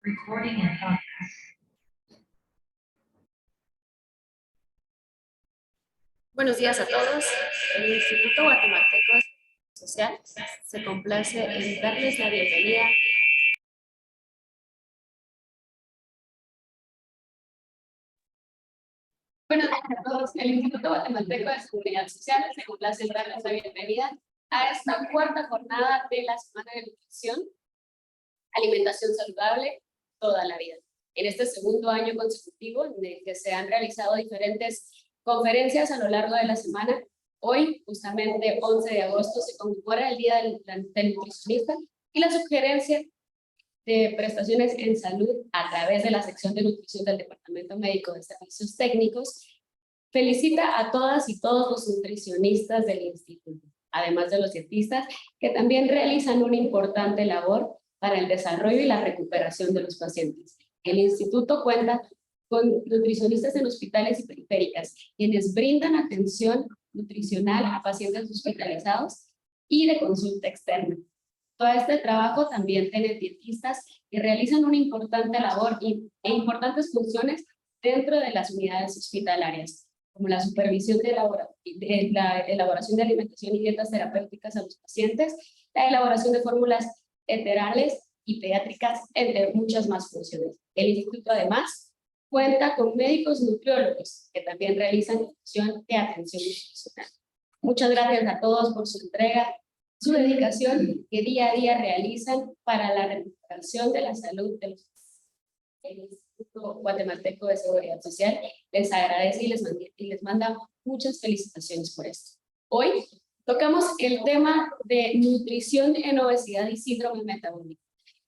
Recording in progress. Buenos días a todos. El Instituto Guatemalteco de Servicios Sociales se complace en darles la bienvenida Buenos días a todos. El Instituto Guatemalteco de Seguridad Social se complace en darles la bienvenida a esta cuarta jornada de la Semana de Nutrición, Alimentación Saludable toda la vida. En este segundo año consecutivo en el que se han realizado diferentes conferencias a lo largo de la semana, hoy, justamente 11 de agosto, se conmemora el Día del Nutricionista y la sugerencia de prestaciones en salud a través de la sección de nutrición del Departamento Médico de Servicios Técnicos felicita a todas y todos los nutricionistas del instituto, además de los dietistas que también realizan una importante labor para el desarrollo y la recuperación de los pacientes. El instituto cuenta con nutricionistas en hospitales y periféricas, quienes brindan atención nutricional a pacientes hospitalizados y de consulta externa. Todo este trabajo también tiene dietistas que realizan una importante labor e importantes funciones dentro de las unidades hospitalarias, como la supervisión de la elaboración de alimentación y dietas terapéuticas a los pacientes, la elaboración de fórmulas enterales y pediátricas, entre muchas más funciones. El instituto además cuenta con médicos nutriólogos que también realizan función de atención nutricional. Muchas gracias a todos por su entrega, su dedicación que día a día realizan para la recuperación de la salud de los el Instituto Guatemalteco de Seguridad Social. Les agradece y les manda muchas felicitaciones por esto. Hoy tocamos el tema de nutrición en obesidad y síndrome metabólico.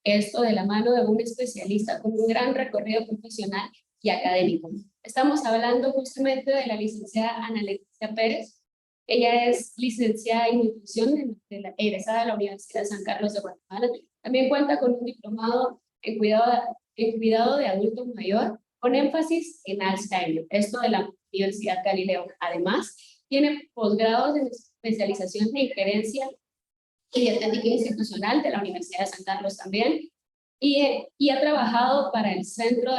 Esto de la mano de un especialista con un gran recorrido profesional y académico. Estamos hablando justamente de la licenciada Ana Leticia Pérez. Ella es licenciada en nutrición, egresada de la Universidad de San Carlos de Guatemala. También cuenta con un diplomado en cuidado de adulto mayor, con énfasis en Alzheimer, esto de la Universidad Galileo. Además, tiene posgrados en especialización de gerencia y dietética institucional de la Universidad de San Carlos también, y ha trabajado para el Centro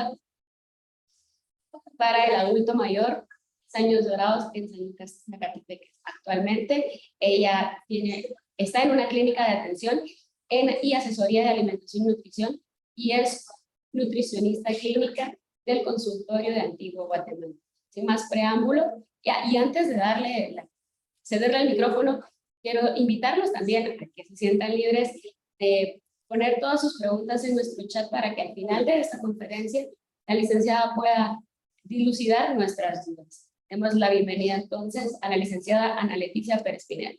para el Adulto Mayor, Años Dorados en San Lucas, Zacatepec. Actualmente, ella está en una clínica de atención y asesoría de alimentación y nutrición, y es nutricionista clínica del consultorio de Antigua Guatemala. Sin más preámbulo, y antes de cederle el micrófono, quiero invitarlos también a que se sientan libres de poner todas sus preguntas en nuestro chat para que al final de esta conferencia la licenciada pueda dilucidar nuestras dudas. Demos la bienvenida entonces a la licenciada Ana Leticia Pérez Pineda.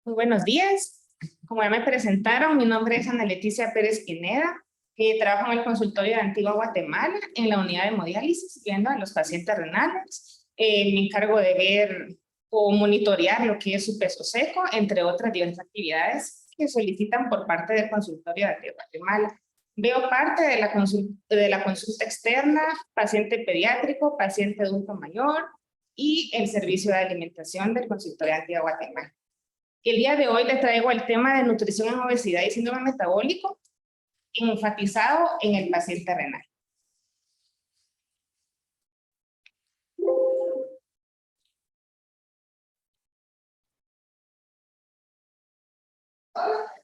Muy buenos días. Como ya me presentaron, mi nombre es Ana Leticia Pérez Pineda. Trabajo en el consultorio de Antigua Guatemala en la unidad de hemodiálisis, viendo a los pacientes renales. Me encargo de ver o monitorear lo que es su peso seco, entre otras diversas actividades que solicitan por parte del consultorio de Antigua Guatemala. Veo parte de la consulta externa, paciente pediátrico, paciente adulto mayor y el servicio de alimentación del consultorio de Antigua Guatemala. El día de hoy les traigo el tema de nutrición en obesidad y síndrome metabólico, enfatizado en el paciente renal.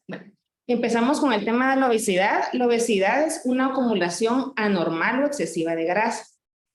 Bueno, empezamos con el tema de la obesidad. La obesidad es una acumulación anormal o excesiva de grasa.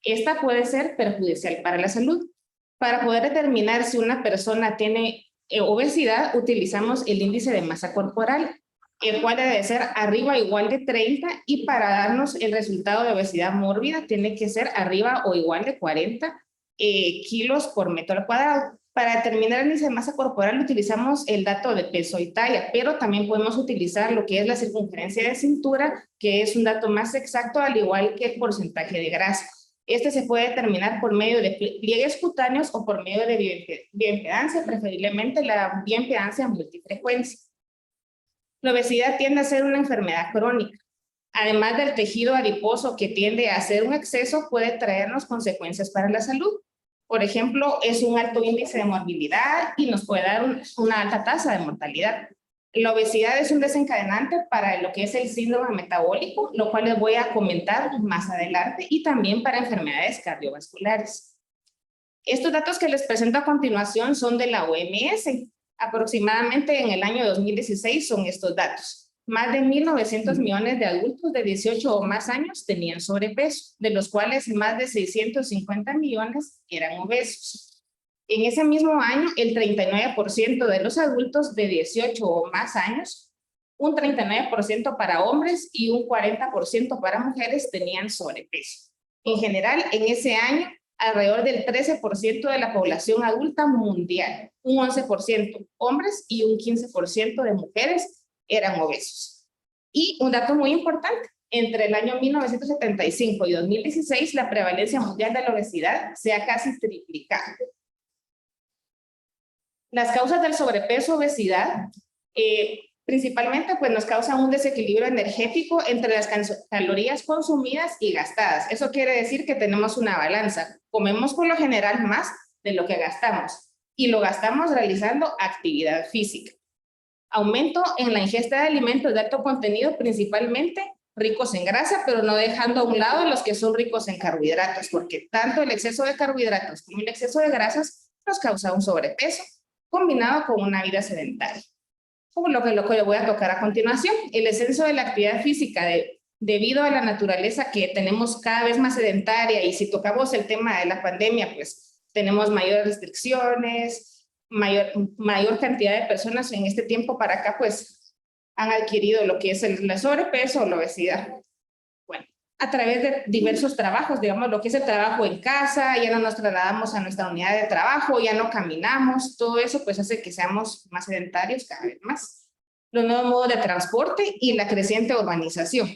Esta puede ser perjudicial para la salud. Para poder determinar si una persona tiene obesidad, utilizamos el índice de masa corporal, el cual debe ser arriba o igual de 30, y para darnos el resultado de obesidad mórbida tiene que ser arriba o igual de 40 kilos por metro al cuadrado. Para determinar el índice de masa corporal utilizamos el dato de peso y talla, pero también podemos utilizar lo que es la circunferencia de cintura, que es un dato más exacto, al igual que el porcentaje de grasa. Este se puede determinar por medio de pliegues cutáneos o por medio de bioimpedancia, preferiblemente la bioimpedancia multifrecuencia. La obesidad tiende a ser una enfermedad crónica. Además del tejido adiposo que tiende a hacer un exceso, puede traernos consecuencias para la salud. Por ejemplo, es un alto índice de morbilidad y nos puede dar una alta tasa de mortalidad. La obesidad es un desencadenante para lo que es el síndrome metabólico, lo cual les voy a comentar más adelante, y también para enfermedades cardiovasculares. Estos datos que les presento a continuación son de la OMS. Aproximadamente en el año 2016 son estos datos. Más de 1.900 millones de adultos de 18 o más años tenían sobrepeso, de los cuales más de 650 millones eran obesos. En ese mismo año, el 39% de los adultos de 18 o más años, un 39% para hombres y un 40% para mujeres tenían sobrepeso. En general, en ese año, alrededor del 13% de la población adulta mundial, un 11% hombres y un 15% de mujeres eran obesos. Y un dato muy importante, entre el año 1975 y 2016, la prevalencia mundial de la obesidad se ha casi triplicado. Las causas del sobrepeso, obesidad, principalmente pues nos causan un desequilibrio energético entre las calorías consumidas y gastadas. Eso quiere decir que tenemos una balanza. Comemos por lo general más de lo que gastamos y lo gastamos realizando actividad física. Aumento en la ingesta de alimentos de alto contenido, principalmente ricos en grasa, pero no dejando a un lado los que son ricos en carbohidratos, porque tanto el exceso de carbohidratos como el exceso de grasas nos causa un sobrepeso, combinado con una vida sedentaria. Como lo que voy a tocar a continuación, el descenso de la actividad física debido a la naturaleza que tenemos cada vez más sedentaria, y si tocamos el tema de la pandemia, pues tenemos mayores restricciones, mayor cantidad de personas en este tiempo para acá, pues han adquirido lo que es el sobrepeso o la obesidad. Bueno, a través de diversos trabajos, digamos, lo que es el trabajo en casa, ya no nos trasladamos a nuestra unidad de trabajo, ya no caminamos, todo eso pues hace que seamos más sedentarios cada vez más. Los nuevos modos de transporte y la creciente urbanización.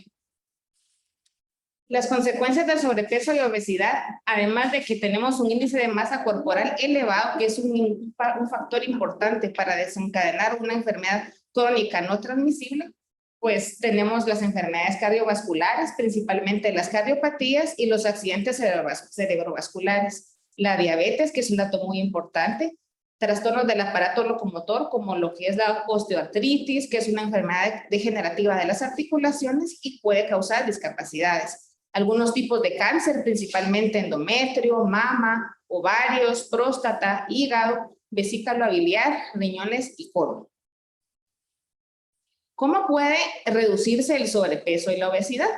Las consecuencias del sobrepeso y obesidad, además de que tenemos un índice de masa corporal elevado, que es un factor importante para desencadenar una enfermedad crónica no transmisible, pues tenemos las enfermedades cardiovasculares, principalmente las cardiopatías y los accidentes cerebrovasculares. La diabetes, que es un dato muy importante, trastornos del aparato locomotor, como lo que es la osteoartritis, que es una enfermedad degenerativa de las articulaciones y puede causar discapacidades. Algunos tipos de cáncer, principalmente endometrio, mama, ovarios, próstata, hígado, vesícula biliar, riñones y colon. ¿Cómo puede reducirse el sobrepeso y la obesidad?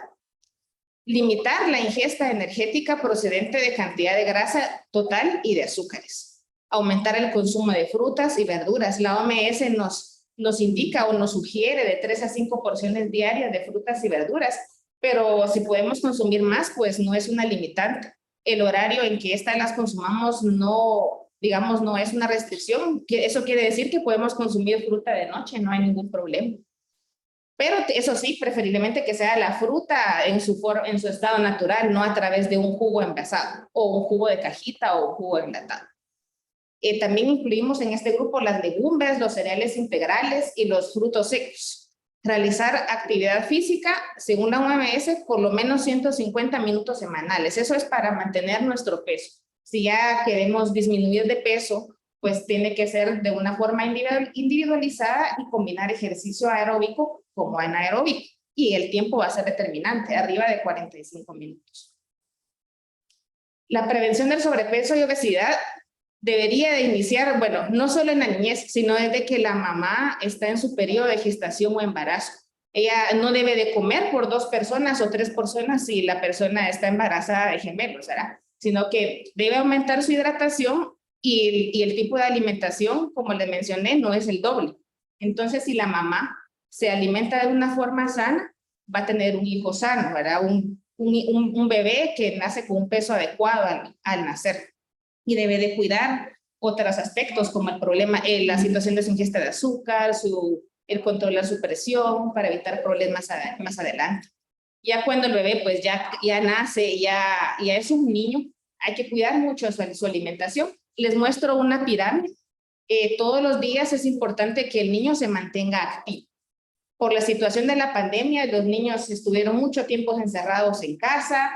Limitar la ingesta energética procedente de cantidad de grasa total y de azúcares. Aumentar el consumo de frutas y verduras. La OMS nos indica o nos sugiere de 3 a 5 porciones diarias de frutas y verduras, pero si podemos consumir más, pues no es una limitante. El horario en que estas las consumamos no, digamos, no es una restricción. Eso quiere decir que podemos consumir fruta de noche, no hay ningún problema. Pero eso sí, preferiblemente que sea la fruta en su estado natural, no a través de un jugo envasado, o un jugo de cajita, o un jugo enlatado. También incluimos en este grupo las legumbres, los cereales integrales y los frutos secos. Realizar actividad física, según la OMS, por lo menos 150 minutos semanales. Eso es para mantener nuestro peso. Si ya queremos disminuir de peso, pues tiene que ser de una forma individualizada y combinar ejercicio aeróbico como anaeróbico. Y el tiempo va a ser determinante, arriba de 45 minutos. La prevención del sobrepeso y obesidad debería de iniciar, bueno, no solo en la niñez, sino desde que la mamá está en su periodo de gestación o embarazo. Ella no debe de comer por 2 personas o 3 personas si la persona está embarazada de gemelos, ¿verdad? Sino que debe aumentar su hidratación y el tipo de alimentación, como les mencioné, no es el doble. Entonces, si la mamá se alimenta de una forma sana, va a tener un hijo sano, ¿verdad? Un bebé que nace con un peso adecuado al nacer. Y debe de cuidar otros aspectos como el problema, la situación de su ingesta de azúcar, el controlar su presión para evitar problemas más adelante. Ya cuando el bebé pues ya nace, ya es un niño, hay que cuidar mucho su alimentación. Les muestro una pirámide. Todos los días es importante que el niño se mantenga activo. Por la situación de la pandemia, los niños estuvieron mucho tiempo encerrados en casa,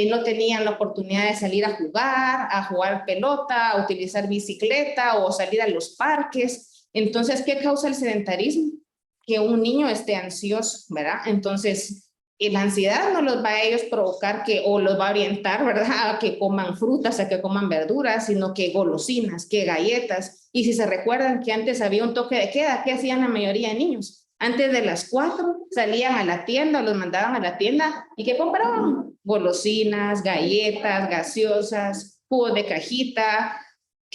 no tenían la oportunidad de salir a jugar pelota, a utilizar bicicleta o salir a los parques. Entonces, ¿qué causa el sedentarismo? que un niño esté ansioso, ¿verdad? Entonces, la ansiedad no los va a ellos provocar o los va a orientar, ¿verdad? A que coman frutas, a que coman verduras, sino que golosinas, que galletas. Y si se recuerdan que antes había un toque de queda, ¿qué hacían la mayoría de niños? Antes de las 4 salían a la tienda, los mandaban a la tienda y ¿qué compraban? Golosinas, galletas, gaseosas, jugos de cajita,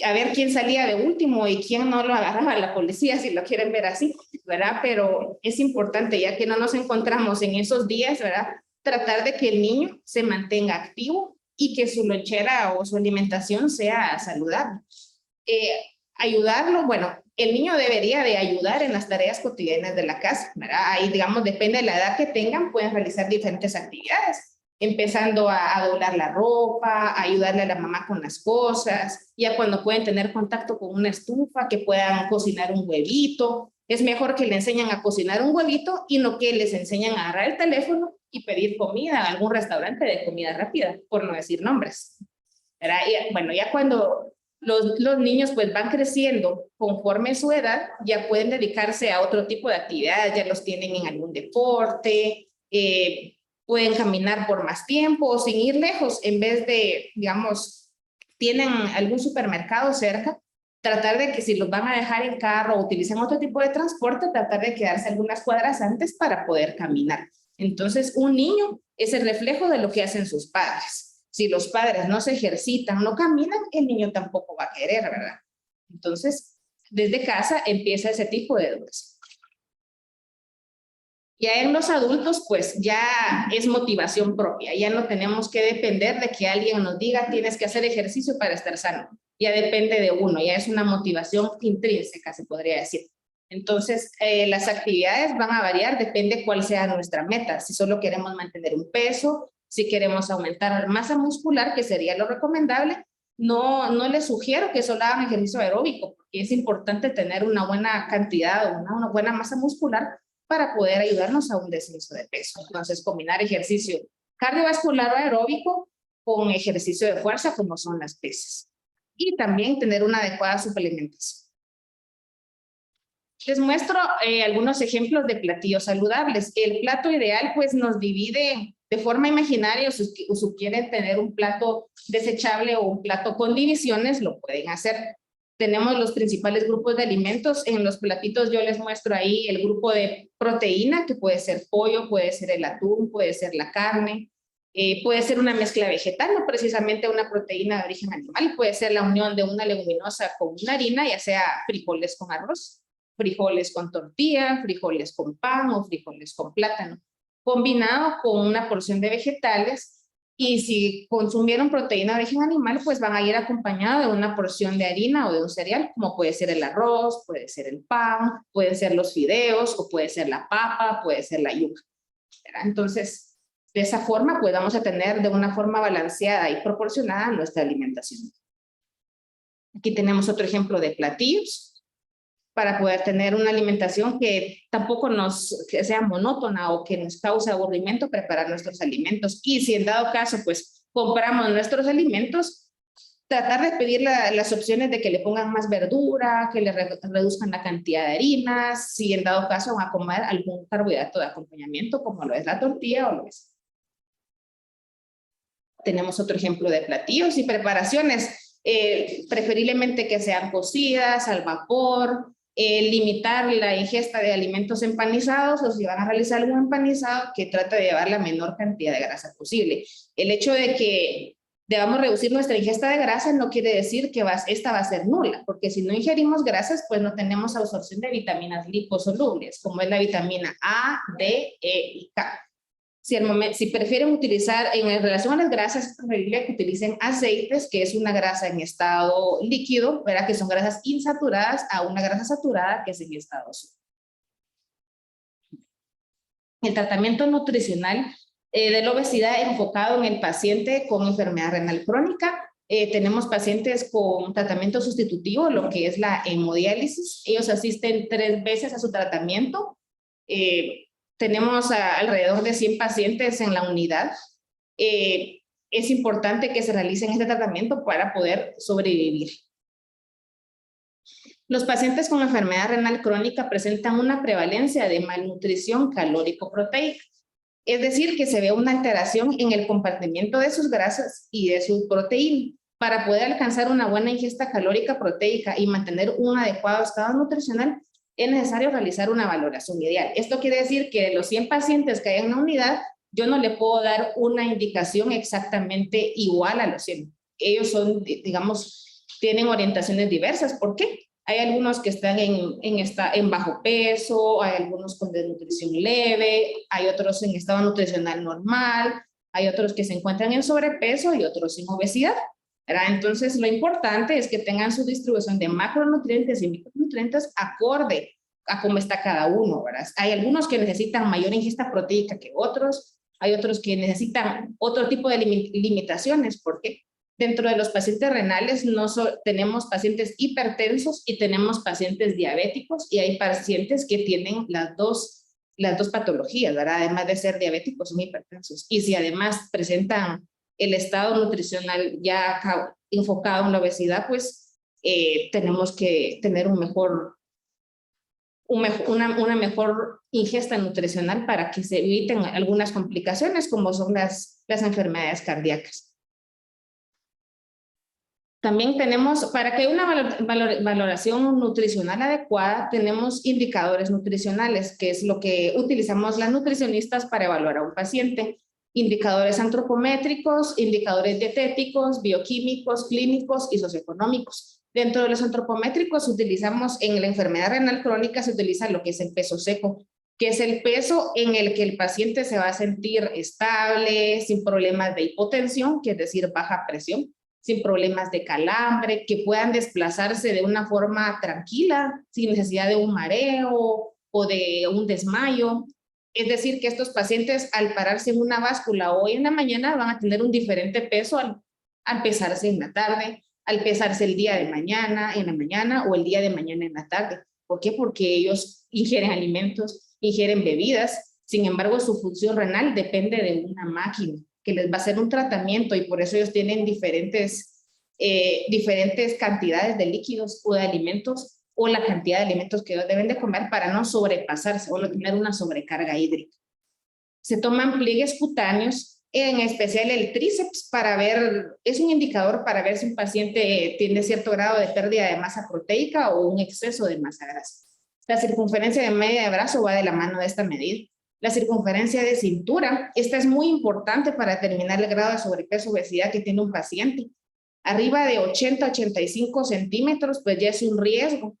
a ver quién salía de último y quién no lo agarraba a la policía, si lo quieren ver así, ¿verdad? Pero es importante, ya que no nos encontramos en esos días, ¿verdad? Tratar de que el niño se mantenga activo y que su lonchera o su alimentación sea saludable. Ayudarlo, bueno, el niño debería de ayudar en las tareas cotidianas de la casa, ¿verdad? Ahí, digamos, depende de la edad que tengan, pueden realizar diferentes actividades, empezando a doblar la ropa, a ayudarle a la mamá con las cosas, ya cuando pueden tener contacto con una estufa, que puedan cocinar un huevito. Es mejor que le enseñen a cocinar un huevito y no que les enseñen a agarrar el teléfono y pedir comida a algún restaurante de comida rápida, por no decir nombres, ¿verdad? Y, bueno, ya cuando los niños pues van creciendo conforme su edad, ya pueden dedicarse a otro tipo de actividades, ya los tienen en algún deporte, pueden caminar por más tiempo sin ir lejos, en vez de, digamos, tienen algún supermercado cerca, tratar de que si los van a dejar en carro o utilizan otro tipo de transporte, tratar de quedarse algunas cuadras antes para poder caminar. Entonces, un niño es el reflejo de lo que hacen sus padres. Si los padres no se ejercitan, no caminan, el niño tampoco va a querer, ¿verdad? Entonces, desde casa empieza ese tipo de educación. Ya en los adultos, pues ya es motivación propia, ya no tenemos que depender de que alguien nos diga tienes que hacer ejercicio para estar sano, ya depende de uno, ya es una motivación intrínseca, se podría decir. Entonces, las actividades van a variar, depende cuál sea nuestra meta, si solo queremos mantener un peso, si queremos aumentar masa muscular, que sería lo recomendable. No les sugiero que solo hagan ejercicio aeróbico, porque es importante tener una buena cantidad o una buena masa muscular para poder ayudarnos a un descenso de peso. Entonces, combinar ejercicio cardiovascular o aeróbico con ejercicio de fuerza, como son las pesas. Y también tener una adecuada suplementación. Les muestro algunos ejemplos de platillos saludables. El plato ideal, pues, nos divide de forma imaginaria, o si quieren tener un plato desechable o un plato con divisiones, lo pueden hacer. Tenemos los principales grupos de alimentos. En los platitos yo les muestro ahí el grupo de proteína, que puede ser pollo, puede ser el atún, puede ser la carne, puede ser una mezcla vegetal, no precisamente una proteína de origen animal, puede ser la unión de una leguminosa con una harina, ya sea frijoles con arroz, frijoles con tortilla, frijoles con pan o frijoles con plátano, combinado con una porción de vegetales. Y si consumieron proteína de origen animal, pues van a ir acompañados de una porción de harina o de un cereal, como puede ser el arroz, puede ser el pan, pueden ser los fideos, o puede ser la papa, puede ser la yuca, ¿verdad? Entonces, de esa forma, pues vamos a tener de una forma balanceada y proporcionada nuestra alimentación. Aquí tenemos otro ejemplo de platillos para poder tener una alimentación que tampoco que sea monótona o que nos cause aburrimiento preparar nuestros alimentos. Y si en dado caso, pues, compramos nuestros alimentos, tratar de pedir las opciones de que le pongan más verdura, que le reduzcan la cantidad de harinas, si en dado caso van a comer algún carbohidrato de acompañamiento, como lo es la tortilla o lo es. Tenemos otro ejemplo de platillos y preparaciones, preferiblemente que sean cocidas, al vapor, limitar la ingesta de alimentos empanizados, o si van a realizar algún empanizado, que trate de llevar la menor cantidad de grasa posible. El hecho de que debamos reducir nuestra ingesta de grasa no quiere decir que esta va a ser nula, porque si no ingerimos grasas, pues no tenemos absorción de vitaminas liposolubles, como es la vitamina A, D, E y K. Si prefieren utilizar, en relación a las grasas, es preferible que utilicen aceites, que es una grasa en estado líquido, ¿verdad? Que son grasas insaturadas, a una grasa saturada, que es en estado sólido. El tratamiento nutricional de la obesidad enfocado en el paciente con enfermedad renal crónica. Tenemos pacientes con tratamiento sustitutivo, lo que es la hemodiálisis. Ellos asisten 3 veces a su tratamiento. Tenemos alrededor de 100 pacientes en la unidad. Es importante que se realicen este tratamiento para poder sobrevivir. Los pacientes con enfermedad renal crónica presentan una prevalencia de malnutrición calórico-proteica. Es decir, que se ve una alteración en el compartimiento de sus grasas y de su proteína. Para poder alcanzar una buena ingesta calórica proteica y mantener un adecuado estado nutricional, es necesario realizar una valoración ideal. Esto quiere decir que de los 100 pacientes que hay en una unidad, yo no le puedo dar una indicación exactamente igual a los 100. Ellos son, digamos, tienen orientaciones diversas. ¿Por qué? Hay algunos que están en bajo peso, hay algunos con desnutrición leve, hay otros en estado nutricional normal, hay otros que se encuentran en sobrepeso y otros en obesidad, ¿verdad? Entonces, lo importante es que tengan su distribución de macronutrientes y micronutrientes acorde a cómo está cada uno, ¿verdad? Hay algunos que necesitan mayor ingesta proteica que otros, hay otros que necesitan otro tipo de limitaciones. ¿Por qué? Dentro de los pacientes renales tenemos pacientes hipertensos y tenemos pacientes diabéticos, y hay pacientes que tienen las dos patologías, ¿verdad? Además de ser diabéticos, son hipertensos. Y si además presentan el estado nutricional ya enfocado en la obesidad, pues tenemos que tener una mejor ingesta nutricional para que se eviten algunas complicaciones como son las enfermedades cardíacas. También tenemos, para que haya una valoración nutricional adecuada, tenemos indicadores nutricionales, que es lo que utilizamos las nutricionistas para evaluar a un paciente. Indicadores antropométricos, indicadores dietéticos, bioquímicos, clínicos y socioeconómicos. Dentro de los antropométricos utilizamos, en la enfermedad renal crónica se utiliza lo que es el peso seco, que es el peso en el que el paciente se va a sentir estable, sin problemas de hipotensión, que es decir, baja presión, sin problemas de calambre, que puedan desplazarse de una forma tranquila, sin necesidad de un mareo o de un desmayo. Es decir, que estos pacientes al pararse en una báscula hoy en la mañana van a tener un diferente peso al pesarse en la tarde, al pesarse el día de mañana, en la mañana, o el día de mañana en la tarde. ¿Por qué? Porque ellos ingieren alimentos, ingieren bebidas, sin embargo su función renal depende de una máquina que les va a hacer un tratamiento, y por eso ellos tienen diferentes cantidades de líquidos o de alimentos, o la cantidad de alimentos que ellos deben de comer para no sobrepasarse o no tener una sobrecarga hídrica. Se toman pliegues cutáneos, en especial el tríceps, para ver, es un indicador para ver si un paciente tiene cierto grado de pérdida de masa proteica o un exceso de masa grasa. La circunferencia de media de brazo va de la mano de esta medida. La circunferencia de cintura, esta es muy importante para determinar el grado de sobrepeso o obesidad que tiene un paciente. Arriba de 80-85 centímetros, pues ya es un riesgo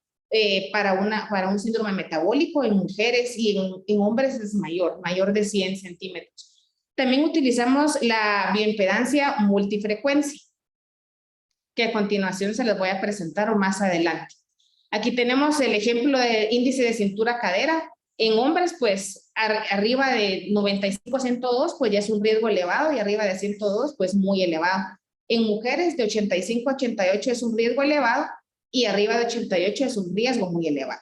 para un síndrome metabólico en mujeres, y en hombres es mayor de 100 centímetros. También utilizamos la bioimpedancia multifrecuencia, que a continuación se les voy a presentar más adelante. Aquí tenemos el ejemplo de índice de cintura-cadera. En hombres, pues arriba de 95-102, pues ya es un riesgo elevado, y arriba de 102, pues muy elevado. En mujeres de 85-88 es un riesgo elevado, y arriba de 88 es un riesgo muy elevado.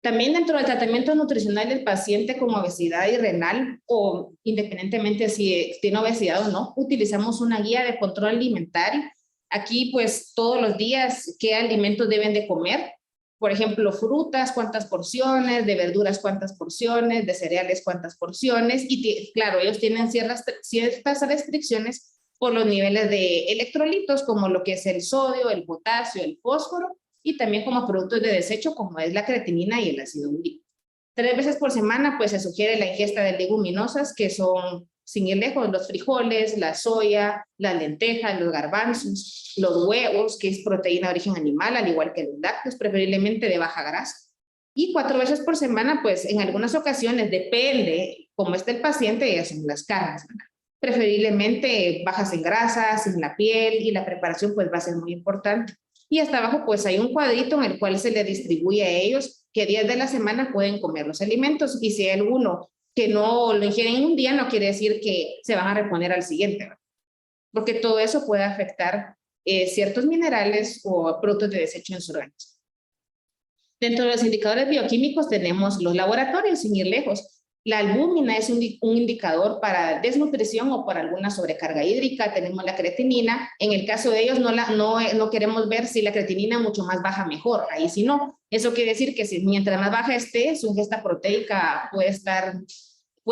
También dentro del tratamiento nutricional del paciente con obesidad y renal, o independientemente si tiene obesidad o no, utilizamos una guía de control alimentario. Aquí pues todos los días qué alimentos deben de comer. Por ejemplo, frutas, cuántas porciones, de verduras, cuántas porciones, de cereales, cuántas porciones. Y claro, ellos tienen ciertas restricciones por los niveles de electrolitos, como lo que es el sodio, el potasio, el fósforo, y también como productos de desecho, como es la creatinina y el ácido úrico. 3 veces por semana, pues se sugiere la ingesta de leguminosas, que son, sin ir lejos, los frijoles, la soya, las lentejas, los garbanzos, los huevos, que es proteína de origen animal, al igual que los lácteos, preferiblemente de baja grasa. Y 4 veces por semana, pues en algunas ocasiones, depende cómo esté el paciente, ya son las carnes, ¿verdad? Preferiblemente bajas en grasas, en la piel, y la preparación pues va a ser muy importante. Y hasta abajo pues hay un cuadrito en el cual se le distribuye a ellos qué días de la semana pueden comer los alimentos, y si hay alguno que no lo ingieren en un día, no quiere decir que se van a reponer al siguiente, ¿verdad? Porque todo eso puede afectar ciertos minerales o productos de desecho en su organismo. Dentro de los indicadores bioquímicos tenemos los laboratorios, sin ir lejos. La albúmina es un indicador para desnutrición o para alguna sobrecarga hídrica. Tenemos la creatinina. En el caso de ellos no queremos ver si la creatinina mucho más baja mejor. Ahí sí no. Eso quiere decir que si mientras más baja esté, su ingesta proteica puede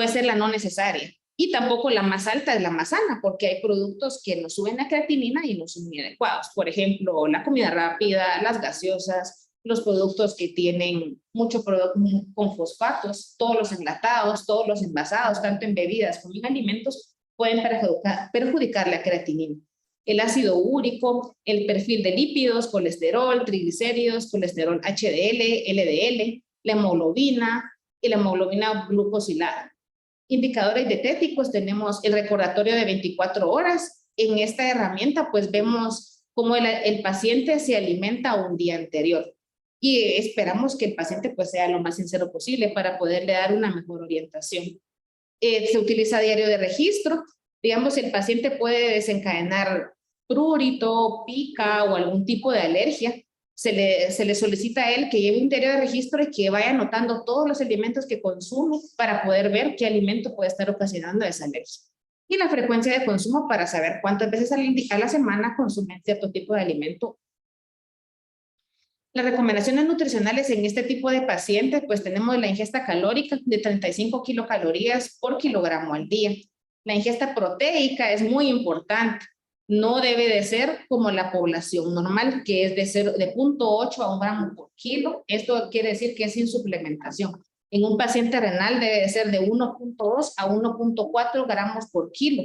ser la no necesaria. Y tampoco la más alta es la más sana, porque hay productos que nos suben la creatinina y no son muy adecuados. Por ejemplo, la comida rápida, las gaseosas, los productos que tienen mucho producto con fosfatos, todos los enlatados, todos los envasados, tanto en bebidas como en alimentos, pueden perjudicar la creatinina. El ácido úrico, el perfil de lípidos, colesterol, triglicéridos, colesterol HDL, LDL, la hemoglobina y la hemoglobina glucosilada. Indicadores dietéticos, tenemos el recordatorio de 24 horas. En esta herramienta pues vemos cómo el paciente se alimenta un día anterior. Y esperamos que el paciente pues sea lo más sincero posible para poderle dar una mejor orientación. Se utiliza diario de registro. Digamos, el paciente puede desencadenar prurito, pica o algún tipo de alergia. Se le solicita a él que lleve un diario de registro y que vaya anotando todos los alimentos que consume para poder ver qué alimento puede estar ocasionando esa alergia. Y la frecuencia de consumo para saber cuántas veces a la semana consumen cierto tipo de alimento. Las recomendaciones nutricionales en este tipo de pacientes, pues tenemos la ingesta calórica de 35 kilocalorías por kilogramo al día. La ingesta proteica es muy importante. No debe de ser como la población normal, que es de 0.8 a 1 gramo por kilo. Esto quiere decir que es sin suplementación. En un paciente renal debe de ser de 1.2 a 1.4 gramos por kilo.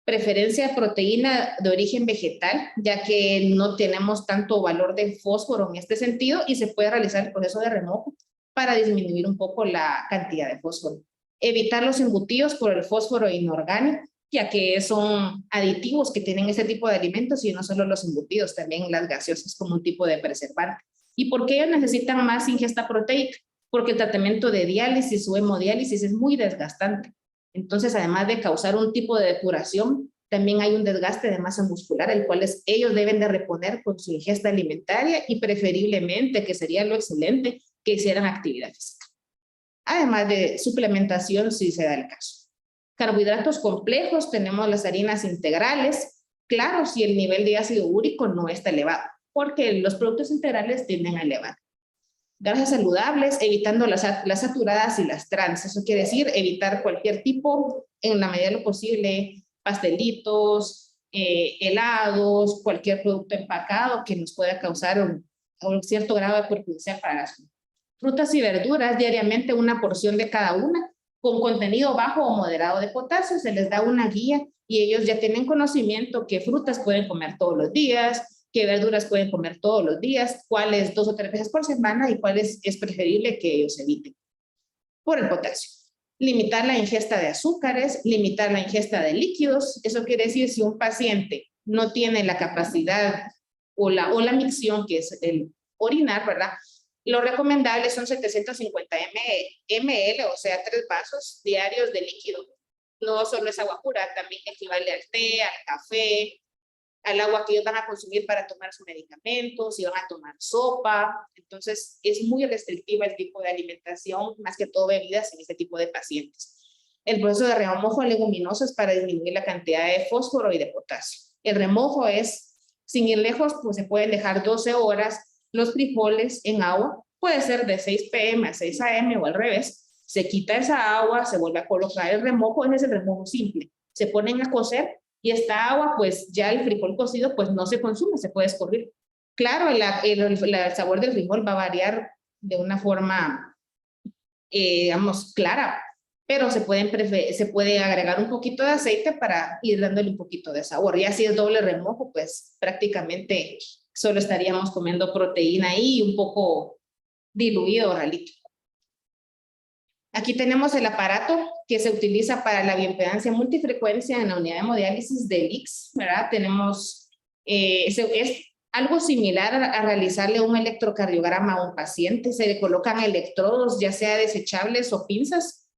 Preferencia de proteína de origen vegetal, ya que no tenemos tanto valor de fósforo en este sentido y se puede realizar el proceso de remojo para disminuir un poco la cantidad de fósforo. Evitar los embutidos por el fósforo inorgánico, ya que son aditivos que tienen este tipo de alimentos y no solo los embutidos, también las gaseosas como un tipo de preservante. ¿Y por qué ellos necesitan más ingesta proteica? Porque el tratamiento de diálisis o hemodiálisis es muy desgastante. Entonces, además de causar un tipo de depuración, también hay un desgaste de masa muscular, el cual ellos deben de reponer con su ingesta alimentaria y preferiblemente, que sería lo excelente, que hicieran actividad física. Además de suplementación, si se da el caso. Carbohidratos complejos, tenemos las harinas integrales, claro, si el nivel de ácido úrico no está elevado, porque los productos integrales tienden a elevar. Grasas saludables, evitando las saturadas y las trans. Eso quiere decir evitar cualquier tipo, en la medida de lo posible, pastelitos, helados, cualquier producto empacado que nos pueda causar un cierto grado de perjudicio para la salud. Frutas y verduras, diariamente una porción de cada una, con contenido bajo o moderado de potasio. Se les da una guía y ellos ya tienen conocimiento que frutas pueden comer todos los días, qué verduras pueden comer todos los días, cuáles 2 o 3 veces por semana y cuáles es preferible que ellos eviten. Por el potasio. Limitar la ingesta de azúcares, limitar la ingesta de líquidos. Eso quiere decir si un paciente no tiene la capacidad o la micción, que es el orinar, ¿verdad? Lo recomendable son 750 ml, o sea, 3 vasos diarios de líquido. No solo es agua pura, también equivale al té, al café, al agua que ellos van a consumir para tomar sus medicamentos, si van a tomar sopa. Entonces, es muy restrictiva el tipo de alimentación, más que todo bebidas en este tipo de pacientes. El proceso de remojo de leguminosas para disminuir la cantidad de fósforo y de potasio. El remojo es, sin ir lejos, pues se pueden dejar 12 horas los frijoles en agua, puede ser de 6 p.m. a 6 a.m. o al revés. Se quita esa agua, se vuelve a colocar el remojo, ese es el remojo simple. Se ponen a cocer y esta agua, pues ya el frijol cocido, pues no se consume, se puede escurrir. Claro, el sabor del frijol va a variar de una forma, digamos, clara, pero se puede agregar un poquito de aceite para ir dándole un poquito de sabor. Ya si es doble remojo, pues prácticamente solo estaríamos comiendo proteína y un poco diluido, ralito. Aquí tenemos el aparato que se utiliza para la bioimpedancia multifrecuencia en la unidad de hemodiálisis del ICS, ¿verdad? Tenemos, es algo similar a realizarle un electrocardiograma a un paciente. Se le colocan electrodos, ya sea desechables o pinzas,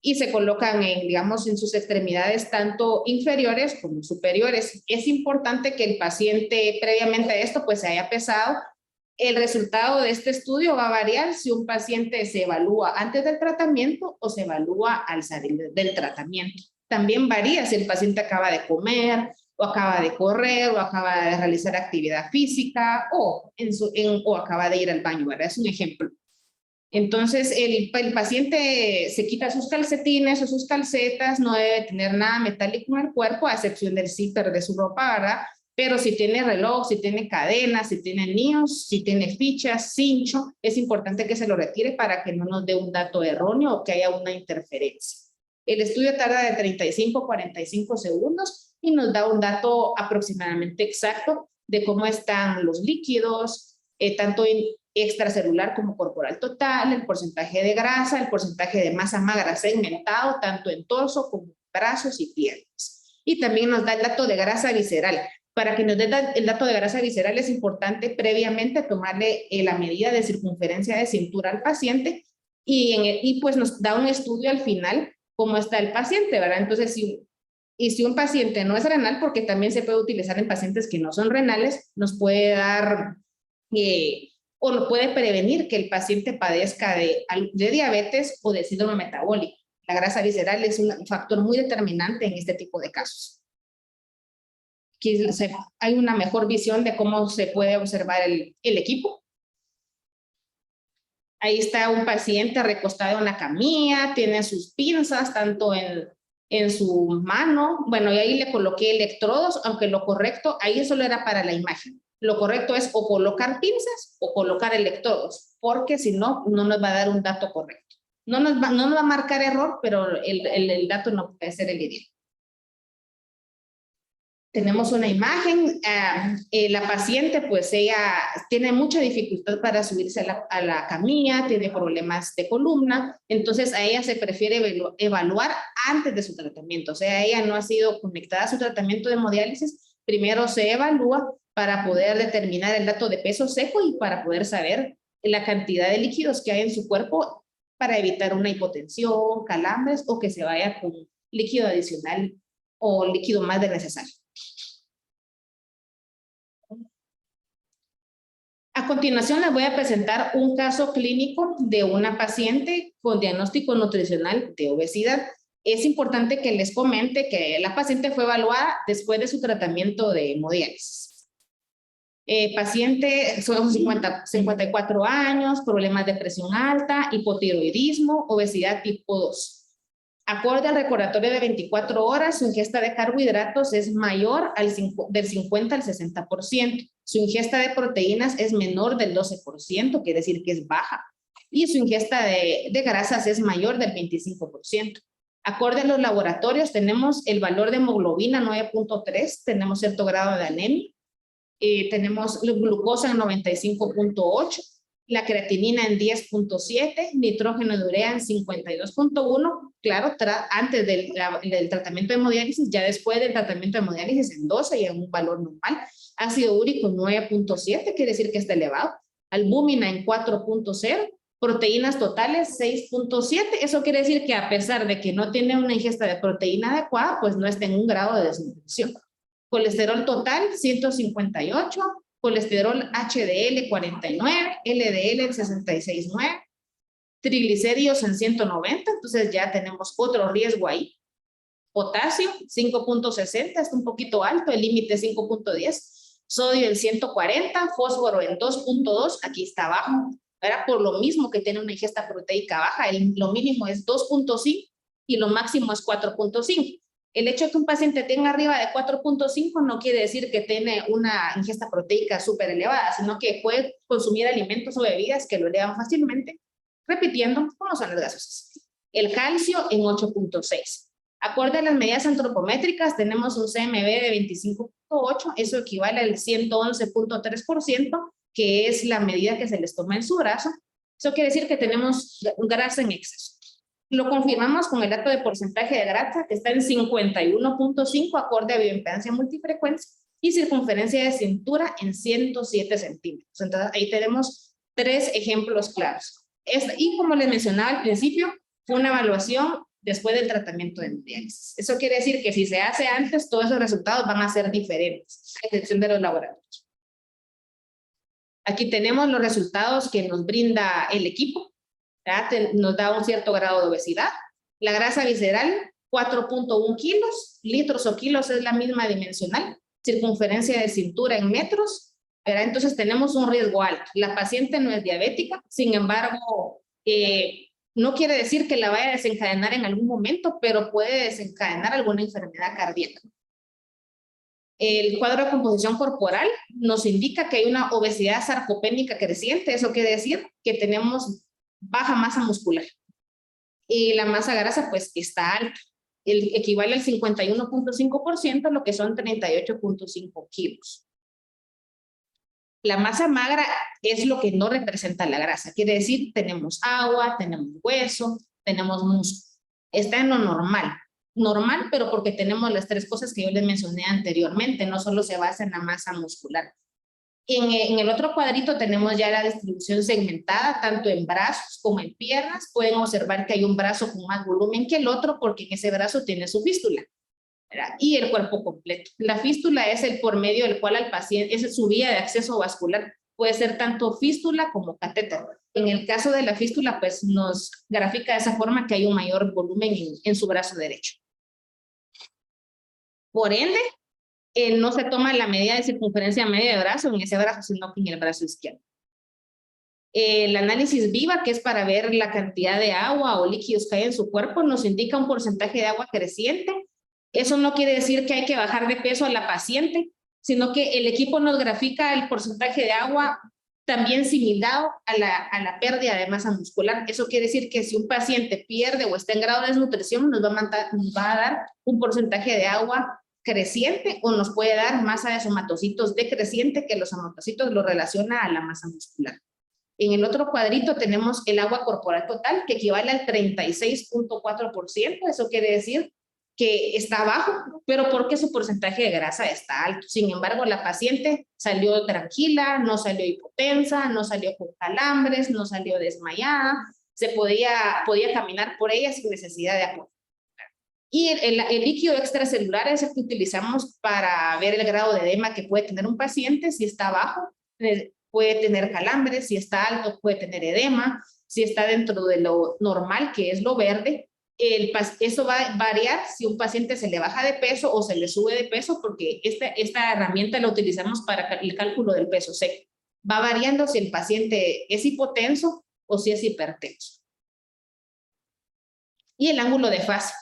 y se colocan digamos, en sus extremidades tanto inferiores como superiores. Es importante que el paciente previamente a esto pues se haya pesado el resultado de este estudio va a variar si un paciente se evalúa antes del tratamiento o se evalúa al salir del tratamiento. También varía si el paciente acaba de comer, o acaba de correr, o acaba de realizar actividad física, o acaba de ir al baño, ¿verdad? Es un ejemplo. Entonces, el paciente se quita sus calcetines o sus calcetas, no debe tener nada metálico en el cuerpo, a excepción del zipper de su ropa, ¿verdad? Pero si tiene reloj, si tiene cadenas, si tiene anillos, si tiene fichas, cincho, es importante que se lo retire para que no nos dé un dato erróneo o que haya una interferencia. El estudio tarda de 35 a 45 segundos y nos da un dato aproximadamente exacto de cómo están los líquidos, tanto extracelular como corporal total, el porcentaje de grasa, el porcentaje de masa magra segmentado, tanto en torso como en brazos y piernas. Y también nos da el dato de grasa visceral. Para que nos dé el dato de grasa visceral es importante previamente tomarle la medida de circunferencia de cintura al paciente y pues nos da un estudio al final cómo está el paciente, ¿verdad? Entonces, si un paciente no es renal, porque también se puede utilizar en pacientes que no son renales, nos puede dar o lo puede prevenir que el paciente padezca de diabetes o de síndrome metabólico. La grasa visceral es un factor muy determinante en este tipo de casos. Aquí hay una mejor visión de cómo se puede observar el equipo. Ahí está un paciente recostado en la camilla, tiene sus pinzas tanto en su mano. Bueno, y ahí le coloqué electrodos, aunque lo correcto, ahí solo era para la imagen. Lo correcto es o colocar pinzas o colocar electrodos, porque si no, no nos va a dar un dato correcto. No nos va a marcar error, pero el dato no puede ser el ideal. Tenemos una imagen, la paciente pues ella tiene mucha dificultad para subirse a la camilla, tiene problemas de columna, entonces a ella se prefiere evaluar antes de su tratamiento, o sea, ella no ha sido conectada a su tratamiento de hemodiálisis, primero se evalúa para poder determinar el dato de peso seco y para poder saber la cantidad de líquidos que hay en su cuerpo para evitar una hipotensión, calambres o que se vaya con líquido adicional o líquido más del necesario. A continuación les voy a presentar un caso clínico de una paciente con diagnóstico nutricional de obesidad. Es importante que les comente que la paciente fue evaluada después de su tratamiento de hemodiálisis. Paciente, son 54 años, problemas de presión alta, hipotiroidismo, obesidad tipo 2. Acorde al recordatorio de 24 horas, su ingesta de carbohidratos es mayor del 50 al 60%. Su ingesta de proteínas es menor del 12%, quiere decir que es baja. Y su ingesta de grasas es mayor del 25%. Acorde a los laboratorios, tenemos el valor de hemoglobina 9.3, tenemos cierto grado de anemia, tenemos glucosa en 95.8, la creatinina en 10.7, nitrógeno de urea en 52.1, claro, antes del tratamiento de hemodiálisis, ya después del tratamiento de hemodiálisis en 12 y en un valor normal. Ácido úrico en 9.7, quiere decir que está elevado. Albúmina en 4.0, proteínas totales 6.7, eso quiere decir que a pesar de que no tiene una ingesta de proteína adecuada, pues no está en un grado de desnutrición. Colesterol total 158, colesterol HDL 49, LDL en 66.9, triglicéridos en 190, entonces ya tenemos otro riesgo ahí. Potasio 5.60, está un poquito alto, el límite 5.10, sodio en 140, fósforo en 2.2, aquí está bajo, ¿verdad? Por lo mismo que tiene una ingesta proteica baja, lo mínimo es 2.5 y lo máximo es 4.5. El hecho de que un paciente tenga arriba de 4.5 no quiere decir que tiene una ingesta proteica súper elevada, sino que puede consumir alimentos o bebidas que lo elevan fácilmente, repitiendo como son las gasosas. El calcio en 8.6. Acorde a las medidas antropométricas, tenemos un CMB de 25.8, eso equivale al 111.3%, que es la medida que se les toma en su brazo. Eso quiere decir que tenemos grasa en exceso. Lo confirmamos con el dato de porcentaje de grasa, que está en 51.5, acorde a bioimpedancia multifrecuencia, y circunferencia de cintura en 107 centímetros. Entonces, ahí tenemos 3 ejemplos claros. Y como les mencionaba al principio, fue una evaluación después del tratamiento de hemodiálisis. Eso quiere decir que si se hace antes, todos esos resultados van a ser diferentes, a excepción de los laboratorios. Aquí tenemos los resultados que nos brinda el equipo, ¿verdad? Nos da un cierto grado de obesidad. La grasa visceral, 4.1 kilos, litros o kilos es la misma dimensional, circunferencia de cintura en metros, ¿verdad? Entonces tenemos un riesgo alto. La paciente no es diabética, sin embargo, no quiere decir que la vaya a desencadenar en algún momento, pero puede desencadenar alguna enfermedad cardíaca. El cuadro de composición corporal nos indica que hay una obesidad sarcopénica creciente. Eso quiere decir que tenemos baja masa muscular. Y la masa grasa, pues, está alta. Equivale al 51.5%, lo que son 38.5 kilos. La masa magra es lo que no representa la grasa. Quiere decir, tenemos agua, tenemos hueso, tenemos músculo. Está en lo normal. Normal, pero porque tenemos las tres cosas que yo les mencioné anteriormente, no solo se basa en la masa muscular. En el otro cuadrito tenemos ya la distribución segmentada, tanto en brazos como en piernas. Pueden observar que hay un brazo con más volumen que el otro porque en ese brazo tiene su fístula, ¿verdad? Y el cuerpo completo. La fístula es el por medio del cual al paciente, es su vía de acceso vascular. Puede ser tanto fístula como catéter. En el caso de la fístula, pues nos grafica de esa forma que hay un mayor volumen en su brazo derecho. Por ende, no se toma la medida de circunferencia media de brazo en ese brazo, sino que en el brazo izquierdo. El análisis VIVA, que es para ver la cantidad de agua o líquidos que hay en su cuerpo, nos indica un porcentaje de agua creciente. Eso no quiere decir que hay que bajar de peso a la paciente, sino que el equipo nos grafica el porcentaje de agua también similar a la pérdida de masa muscular. Eso quiere decir que si un paciente pierde o está en grado de desnutrición, nos va a dar un porcentaje de agua creciente o nos puede dar masa de somatocitos decreciente, que los somatocitos lo relaciona a la masa muscular. En el otro cuadrito tenemos el agua corporal total, que equivale al 36.4%. Eso quiere decir que está bajo, pero porque su porcentaje de grasa está alto. Sin embargo, la paciente salió tranquila, no salió hipotensa, no salió con calambres, no salió desmayada, podía caminar por ella sin necesidad de apoyo. Y el líquido extracelular es el que utilizamos para ver el grado de edema que puede tener un paciente. Si está bajo, puede tener calambres; si está alto, puede tener edema; si está dentro de lo normal, que es lo verde, eso va a variar si un paciente se le baja de peso o se le sube de peso, porque esta herramienta la utilizamos para el cálculo del peso seco. Va variando si el paciente es hipotenso o si es hipertenso. Y el ángulo de fase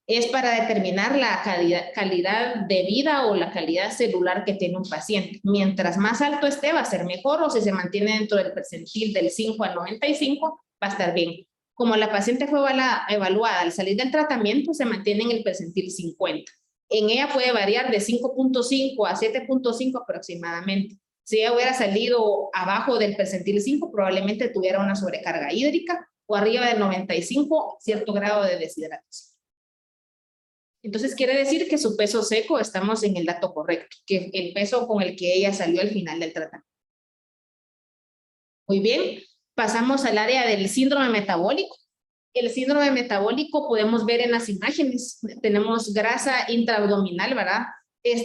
es para determinar la calidad de vida o la calidad celular que tiene un paciente. Mientras más alto esté, va a ser mejor, o si se mantiene dentro del percentil del 5 al 95, va a estar bien. Como la paciente fue evaluada al salir del tratamiento, se mantiene en el percentil 50. En ella puede variar de 5.5 a 7.5 aproximadamente. Si ella hubiera salido abajo del percentil 5, probablemente tuviera una sobrecarga hídrica, o arriba del 95, cierto grado de deshidratación. Entonces quiere decir que su peso seco, estamos en el dato correcto, que el peso con el que ella salió al final del tratamiento. Muy bien, pasamos al área del síndrome metabólico. El síndrome metabólico podemos ver en las imágenes. Tenemos grasa intraabdominal, ¿verdad?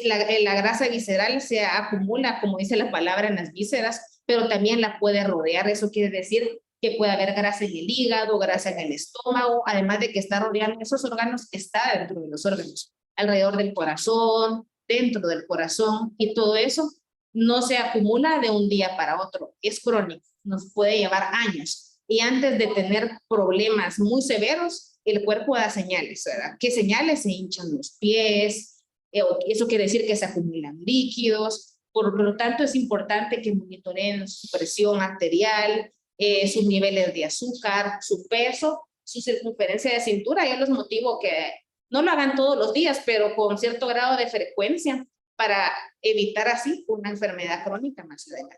La grasa visceral se acumula, como dice la palabra, en las vísceras, pero también la puede rodear. Eso quiere decir que puede haber grasa en el hígado, grasa en el estómago, además de que está rodeando esos órganos, está dentro de los órganos, alrededor del corazón, dentro del corazón, y todo eso no se acumula de un día para otro, es crónico, nos puede llevar años. Y antes de tener problemas muy severos, el cuerpo da señales, ¿verdad? ¿Qué señales? Se hinchan los pies, eso quiere decir que se acumulan líquidos. Por lo tanto, es importante que monitoreen su presión arterial, sus niveles de azúcar, su peso, su circunferencia de cintura. Yo los motivo que no lo hagan todos los días, pero con cierto grado de frecuencia, para evitar así una enfermedad crónica más adelante.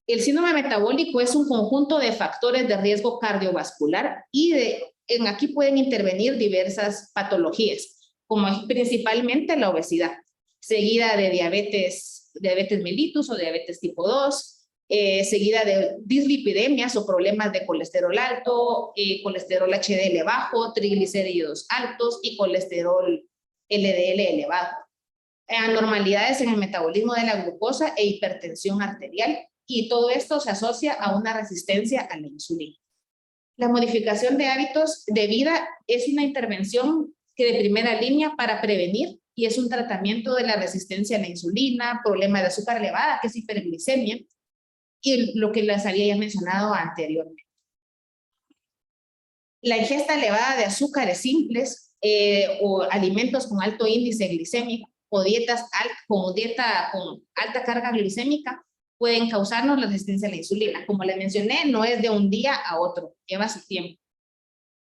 El síndrome metabólico es un conjunto de factores de riesgo cardiovascular y aquí pueden intervenir diversas patologías, como principalmente la obesidad, seguida de diabetes mellitus o diabetes tipo 2, seguida de dislipidemias o problemas de colesterol alto, colesterol HDL bajo, triglicéridos altos y colesterol LDL elevado. anormalidades en el metabolismo de la glucosa e hipertensión arterial, y todo esto se asocia a una resistencia a la insulina. La modificación de hábitos de vida es una intervención que de primera línea para prevenir y es un tratamiento de la resistencia a la insulina, problema de azúcar elevada, que es hiperglicemia, y lo que les había ya mencionado anteriormente. La ingesta elevada de azúcares simples o alimentos con alto índice glicémico o dieta con alta carga glicémica pueden causarnos la resistencia a la insulina. Como les mencioné, no es de un día a otro, lleva su tiempo.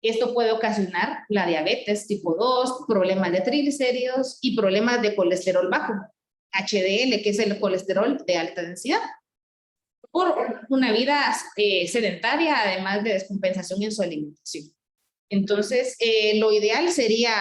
Esto puede ocasionar la diabetes tipo 2, problemas de triglicéridos y problemas de colesterol bajo, HDL, que es el colesterol de alta densidad, por una vida sedentaria, además de descompensación en su alimentación. Entonces, lo ideal sería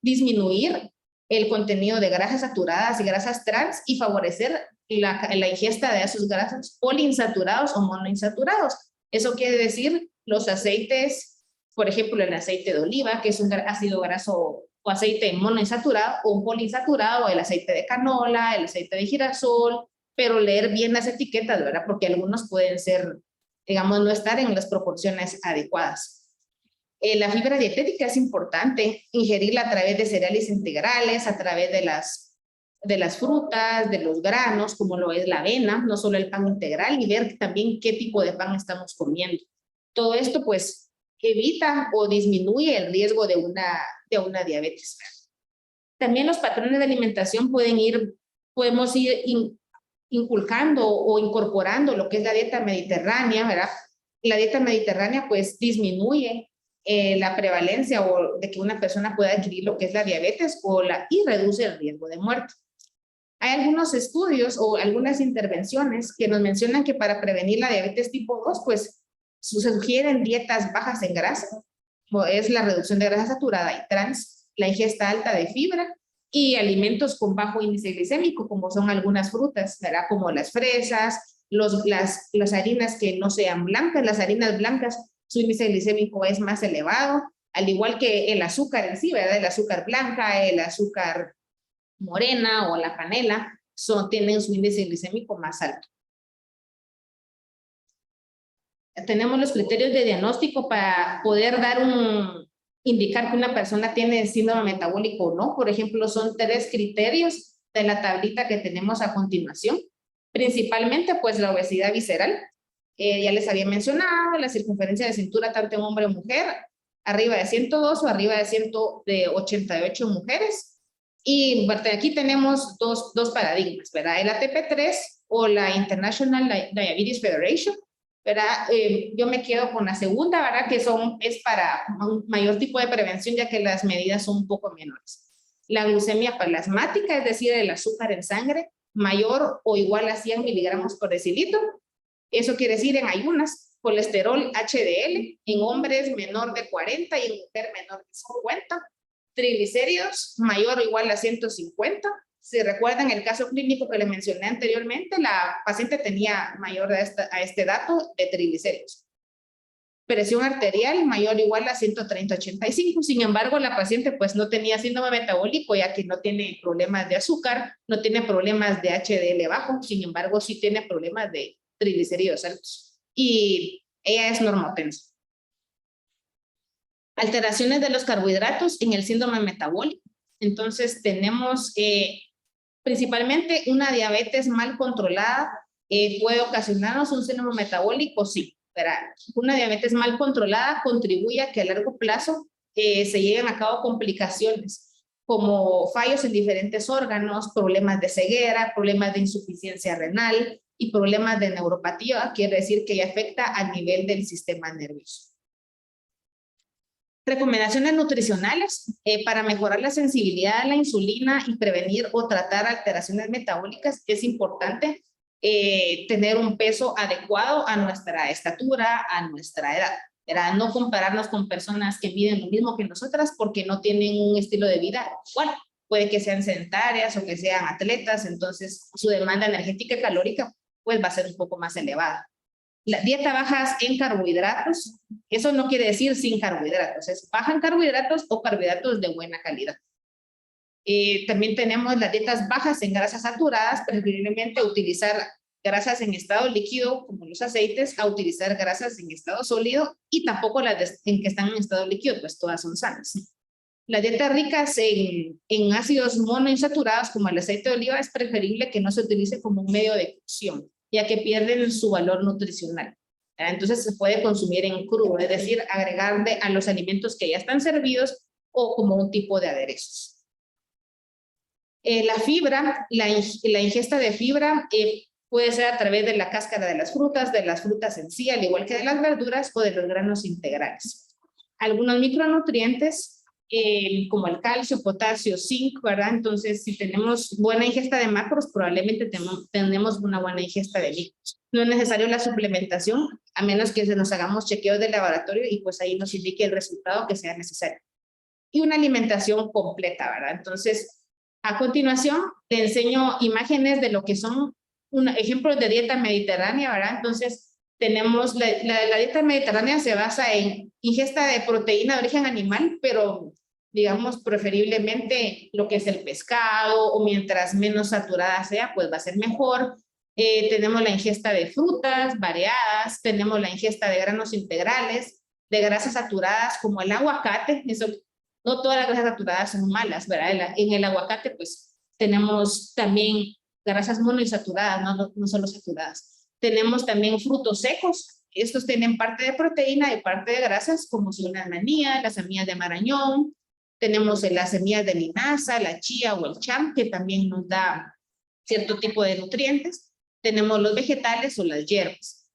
disminuir el contenido de grasas saturadas y grasas trans y favorecer la ingesta de ácidos grasos poliinsaturados o monoinsaturados. Eso quiere decir los aceites, por ejemplo, el aceite de oliva, que es un ácido graso o aceite monoinsaturado o un poliinsaturado, o el aceite de canola, el aceite de girasol, pero leer bien las etiquetas, ¿verdad? Porque algunos pueden ser, digamos, no estar en las proporciones adecuadas. La fibra dietética es importante, ingerirla a través de cereales integrales, a través de las frutas, de los granos, como lo es la avena, no solo el pan integral, y ver también qué tipo de pan estamos comiendo. Todo esto, pues, evita o disminuye el riesgo de una diabetes. También los patrones de alimentación podemos ir inculcando o incorporando lo que es la dieta mediterránea, ¿verdad? La dieta mediterránea, pues, disminuye la prevalencia o de que una persona pueda adquirir lo que es la diabetes y reduce el riesgo de muerte. Hay algunos estudios o algunas intervenciones que nos mencionan que para prevenir la diabetes tipo 2, pues se sugieren dietas bajas en grasa, es la reducción de grasa saturada y trans, la ingesta alta de fibra y alimentos con bajo índice glicémico, como son algunas frutas, ¿verdad? Como las fresas, las harinas que no sean blancas, las harinas blancas, su índice glicémico es más elevado, al igual que el azúcar en sí, ¿verdad? El azúcar blanca, el azúcar morena o la panela, tienen su índice glicémico más alto. Tenemos los criterios de diagnóstico para poder indicar que una persona tiene síndrome metabólico o no. Por ejemplo, son 3 criterios de la tablita que tenemos a continuación. Principalmente, pues, la obesidad visceral. Ya les había mencionado, la circunferencia de cintura tanto en hombre o mujer, arriba de 102 o arriba de 188 mujeres. Y aquí tenemos dos paradigmas, ¿verdad? El ATP3 o la International Diabetes Federation, ¿verdad? Yo me quedo con la segunda, ¿verdad? Que es para un mayor tipo de prevención, ya que las medidas son un poco menores. La glucemia plasmática, es decir, el azúcar en sangre, mayor o igual a 100 miligramos por decilitro. Eso quiere decir en ayunas, colesterol HDL, en hombres menor de 40 y en mujer menor de 50. Triglicéridos mayor o igual a 150. Si recuerdan el caso clínico que les mencioné anteriormente, la paciente tenía mayor a este dato de triglicéridos. Presión arterial mayor o igual a 130/85. Sin embargo, la paciente pues no tenía síndrome metabólico, ya que no tiene problemas de azúcar, no tiene problemas de HDL bajo, sin embargo sí tiene problemas de triglicéridos altos. Y ella es normotensa. Alteraciones de los carbohidratos en el síndrome metabólico. Entonces tenemos principalmente una diabetes mal controlada puede ocasionarnos un síndrome metabólico, sí. Pero una diabetes mal controlada contribuye a que a largo plazo se lleven a cabo complicaciones como fallos en diferentes órganos, problemas de ceguera, problemas de insuficiencia renal y problemas de neuropatía, quiere decir que afecta al nivel del sistema nervioso. Recomendaciones nutricionales para mejorar la sensibilidad a la insulina y prevenir o tratar alteraciones metabólicas. Es importante tener un peso adecuado a nuestra estatura, a nuestra edad. ¿Verdad? No compararnos con personas que miden lo mismo que nosotras porque no tienen un estilo de vida igual. Puede que sean sedentarias o que sean atletas, entonces su demanda energética y calórica pues va a ser un poco más elevada. La dieta bajas en carbohidratos, eso no quiere decir sin carbohidratos, es baja en carbohidratos o carbohidratos de buena calidad. También tenemos las dietas bajas en grasas saturadas, preferiblemente utilizar grasas en estado líquido, como los aceites, a utilizar grasas en estado sólido, y tampoco las en que están en estado líquido, pues todas son sanas. Las dietas ricas en ácidos monoinsaturados, como el aceite de oliva, es preferible que no se utilice como un medio de cocción, ya que pierden su valor nutricional. Entonces se puede consumir en crudo, es decir, agregarle a los alimentos que ya están servidos o como un tipo de aderezos. La fibra, la ingesta de fibra puede ser a través de la cáscara de las frutas en sí, al igual que de las verduras o de los granos integrales. Algunos micronutrientes, como el calcio, potasio, zinc, ¿verdad? Entonces, si tenemos buena ingesta de macros, probablemente tenemos una buena ingesta de micros. No es necesario la suplementación, a menos que nos hagamos chequeos de laboratorio y pues ahí nos indique el resultado que sea necesario. Y una alimentación completa, ¿verdad? Entonces, a continuación, te enseño imágenes de lo que son ejemplos de dieta mediterránea, ¿verdad? Entonces, tenemos la dieta mediterránea se basa en ingesta de proteína de origen animal, pero digamos preferiblemente lo que es el pescado, o mientras menos saturada sea, pues va a ser mejor. Tenemos la ingesta de frutas variadas, tenemos la ingesta de granos integrales, de grasas saturadas como el aguacate. Eso, no todas las grasas saturadas son malas, ¿verdad? En el aguacate pues tenemos también grasas monoinsaturadas, no solo saturadas. Tenemos también frutos secos. Estos tienen parte de proteína y parte de grasas, como son la manía, las semillas de marañón. Tenemos las semillas de linaza, la chía o el cham, que también nos da cierto tipo de nutrientes. Tenemos los vegetales o las hierbas.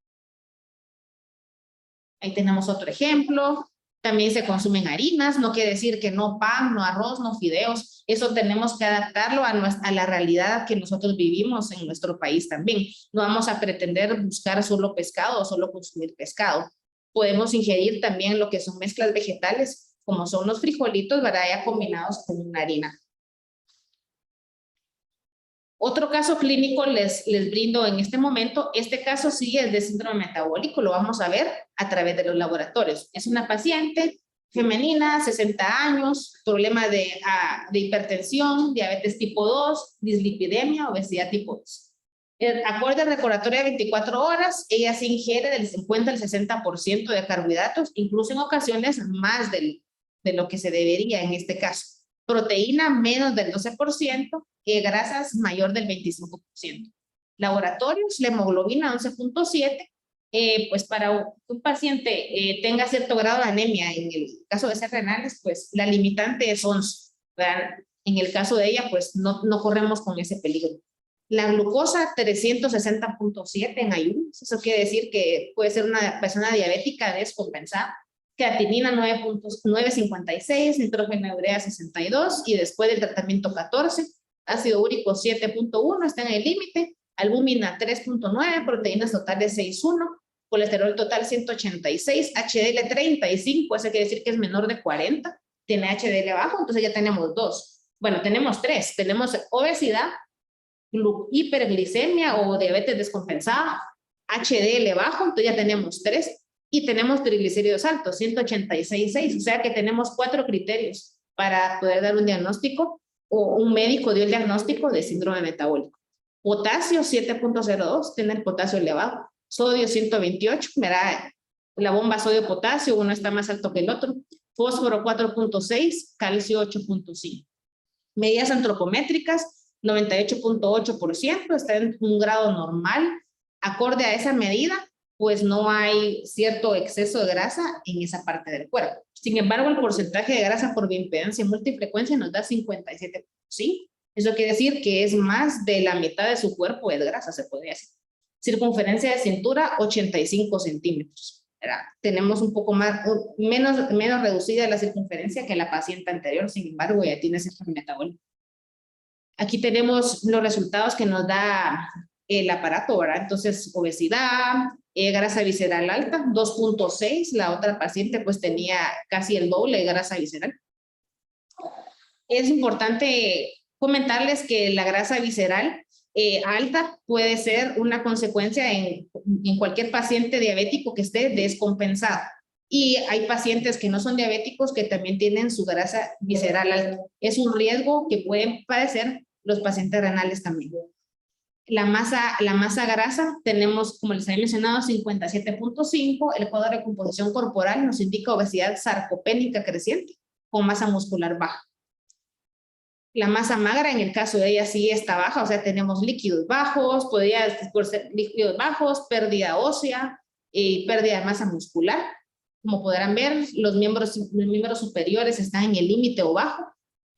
Ahí tenemos otro ejemplo. También se consumen harinas, no quiere decir que no pan, no arroz, no fideos. Eso tenemos que adaptarlo a la realidad que nosotros vivimos en nuestro país también. No vamos a pretender buscar solo pescado o solo consumir pescado. Podemos ingerir también lo que son mezclas vegetales, como son los frijolitos, ¿verdad? Ya combinados con una harina. Otro caso clínico les brindo en este momento. Este caso sí es de síndrome metabólico, lo vamos a ver a través de los laboratorios. Es una paciente femenina, 60 años, problema de hipertensión, diabetes tipo 2, dislipidemia, obesidad tipo 2. Acorde al recordatorio de 24 horas, ella se ingiere del 50 al 60% de carbohidratos, incluso en ocasiones más de lo que se debería en este caso. Proteína menos del 12%, grasas mayor del 25%. Laboratorios, la hemoglobina 11.7, pues para un paciente tenga cierto grado de anemia, en el caso de ser renales, pues la limitante es 11, ¿verdad? En el caso de ella, pues no corremos con ese peligro. La glucosa 360.7 en ayunas, eso quiere decir que puede ser una persona diabética descompensada. Creatinina 9.56, nitrógeno de urea 62 y después del tratamiento 14, ácido úrico 7.1, está en el límite, albúmina 3.9, proteínas totales 6.1, colesterol total 186, HDL 35, eso quiere decir que es menor de 40, tiene HDL bajo, entonces ya tenemos dos. Bueno, tenemos tres, tenemos obesidad, hiperglicemia o diabetes descompensada, HDL bajo, entonces ya tenemos tres. Y tenemos triglicéridos altos, 186.6, o sea que tenemos 4 criterios para poder dar un diagnóstico o un médico dio el diagnóstico de síndrome metabólico. Potasio 7.02, tiene el potasio elevado. Sodio 128, verá la bomba sodio-potasio, uno está más alto que el otro. Fósforo 4.6, calcio 8.5. Medidas antropométricas, 98.8%, está en un grado normal. Acorde a esa medida, pues no hay cierto exceso de grasa en esa parte del cuerpo. Sin embargo, el porcentaje de grasa por bioimpedancia multifrecuencia nos da 57%. ¿Sí? Eso quiere decir que es más de la mitad de su cuerpo es grasa, se podría decir. Circunferencia de cintura, 85 centímetros. Tenemos un poco menos reducida la circunferencia que la paciente anterior, sin embargo, ya tiene síndrome metabólico. Aquí tenemos los resultados que nos da el aparato, ¿verdad? Entonces, obesidad, grasa visceral alta, 2.6, la otra paciente pues tenía casi el doble de grasa visceral. Es importante comentarles que la grasa visceral alta puede ser una consecuencia en cualquier paciente diabético que esté descompensado. Y hay pacientes que no son diabéticos que también tienen su grasa visceral alta. Es un riesgo que pueden padecer los pacientes renales también. La masa grasa, tenemos, como les había mencionado, 57.5. El cuadro de composición corporal nos indica obesidad sarcopénica creciente con masa muscular baja. La masa magra, en el caso de ella, sí está baja, o sea, tenemos líquidos bajos, podría ser líquidos bajos, pérdida ósea y pérdida de masa muscular. Como podrán ver, los miembros superiores están en el límite o bajo,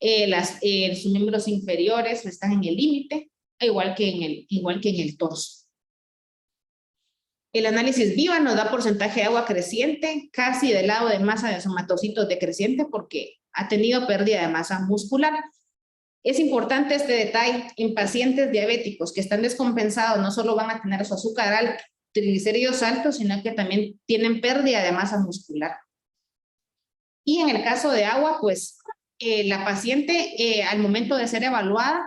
sus miembros inferiores están en el límite, igual que en el torso. El análisis VIVA nos da porcentaje de agua creciente, casi del lado de masa de somatocitos decreciente porque ha tenido pérdida de masa muscular. Es importante este detalle, en pacientes diabéticos que están descompensados no solo van a tener su azúcar alto, triglicéridos altos, sino que también tienen pérdida de masa muscular. Y en el caso de agua, pues la paciente al momento de ser evaluada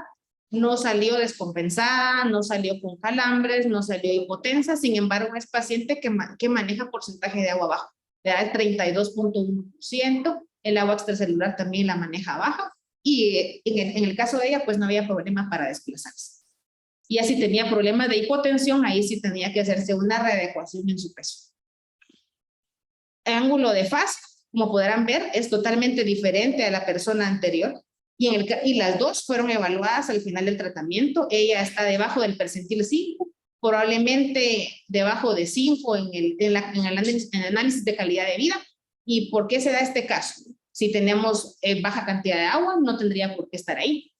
no salió descompensada, no salió con calambres, no salió hipotensa, sin embargo es paciente que maneja porcentaje de agua bajo, el 32.1%, el agua extracelular también la maneja baja, y en el caso de ella pues no había problema para desplazarse. Y así tenía problemas de hipotensión, ahí sí tenía que hacerse una readecuación en su peso. El ángulo de faz, como podrán ver, es totalmente diferente a la persona anterior. Y las dos fueron evaluadas al final del tratamiento. Ella está debajo del percentil 5, probablemente debajo de 5 en el análisis de calidad de vida. ¿Y por qué se da este caso? Si tenemos baja cantidad de agua, no tendría por qué estar ahí,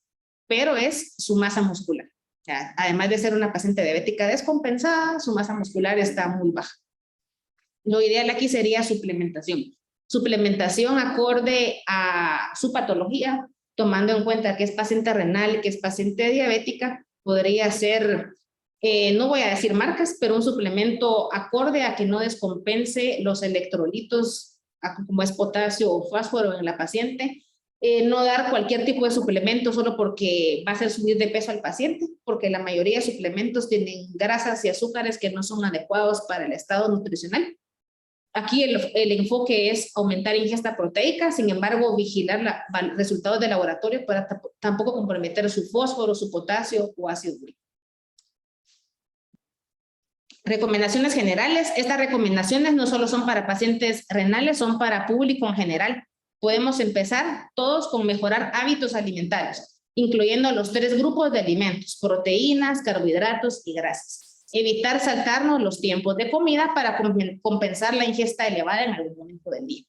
pero es su masa muscular. O sea, además de ser una paciente diabética descompensada, su masa muscular está muy baja. Lo ideal aquí sería suplementación. Suplementación acorde a su patología, tomando en cuenta que es paciente renal, que es paciente diabética, podría ser, no voy a decir marcas, pero un suplemento acorde a que no descompense los electrolitos, como es potasio o fósforo en la paciente. No dar cualquier tipo de suplemento solo porque va a hacer subir de peso al paciente, porque la mayoría de suplementos tienen grasas y azúcares que no son adecuados para el estado nutricional. Aquí el enfoque es aumentar ingesta proteica, sin embargo, vigilar los resultados de laboratorio para tampoco comprometer su fósforo, su potasio o ácido úrico. Recomendaciones generales. Estas recomendaciones no solo son para pacientes renales, son para público en general. Podemos empezar todos con mejorar hábitos alimentarios, incluyendo los 3 grupos de alimentos: proteínas, carbohidratos y grasas. Evitar saltarnos los tiempos de comida para compensar la ingesta elevada en algún momento del día.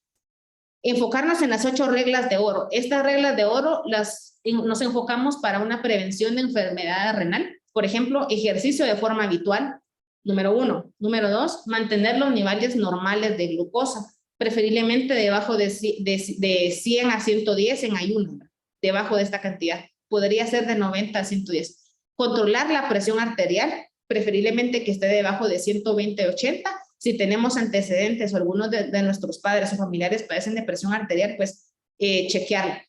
Enfocarnos en las 8 reglas de oro. Estas reglas de oro nos enfocamos para una prevención de enfermedad renal. Por ejemplo, ejercicio de forma habitual, número 1. Número 2, mantener los niveles normales de glucosa, preferiblemente debajo de 100 a 110 en ayuno, debajo de esta cantidad. Podría ser de 90 a 110. Controlar la presión arterial, preferiblemente que esté debajo de 120-80. Si tenemos antecedentes o algunos de nuestros padres o familiares padecen de presión arterial, pues chequearla.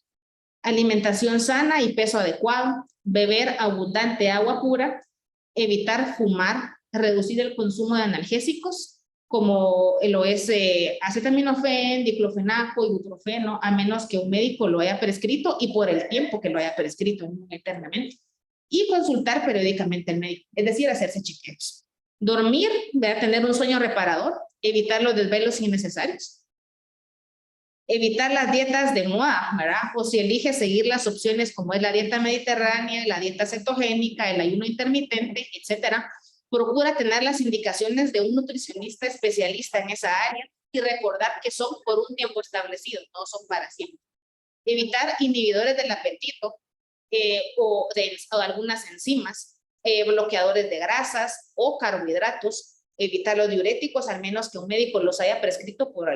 Alimentación sana y peso adecuado, beber abundante agua pura, evitar fumar, reducir el consumo de analgésicos, como lo es acetaminofén, diclofenaco, ibuprofeno, a menos que un médico lo haya prescrito y por el tiempo que lo haya prescrito, no eternamente. Y consultar periódicamente al médico, es decir, hacerse chequeos. Dormir, tener un sueño reparador, evitar los desvelos innecesarios, evitar las dietas de moda, ¿verdad? O si elige seguir las opciones como es la dieta mediterránea, la dieta cetogénica, el ayuno intermitente, etcétera, procura tener las indicaciones de un nutricionista especialista en esa área y recordar que son por un tiempo establecido, no son para siempre. Evitar inhibidores del apetito, o algunas enzimas, bloqueadores de grasas o carbohidratos, evitar los diuréticos, al menos que un médico los haya prescrito por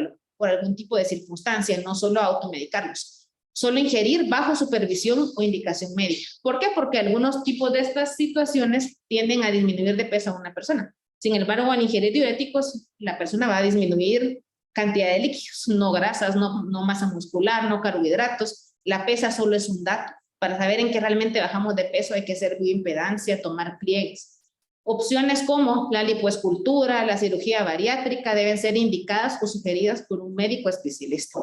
algún tipo de circunstancia, no solo automedicarlos. Solo ingerir bajo supervisión o indicación médica. ¿Por qué? Porque algunos tipos de estas situaciones tienden a disminuir de peso a una persona. Sin embargo, al ingerir diuréticos, la persona va a disminuir cantidad de líquidos, no grasas, no masa muscular, no carbohidratos. La pesa solo es un dato. Para saber en qué realmente bajamos de peso hay que hacer bioimpedancia, tomar pliegues. Opciones como la lipoescultura, la cirugía bariátrica deben ser indicadas o sugeridas por un médico especialista.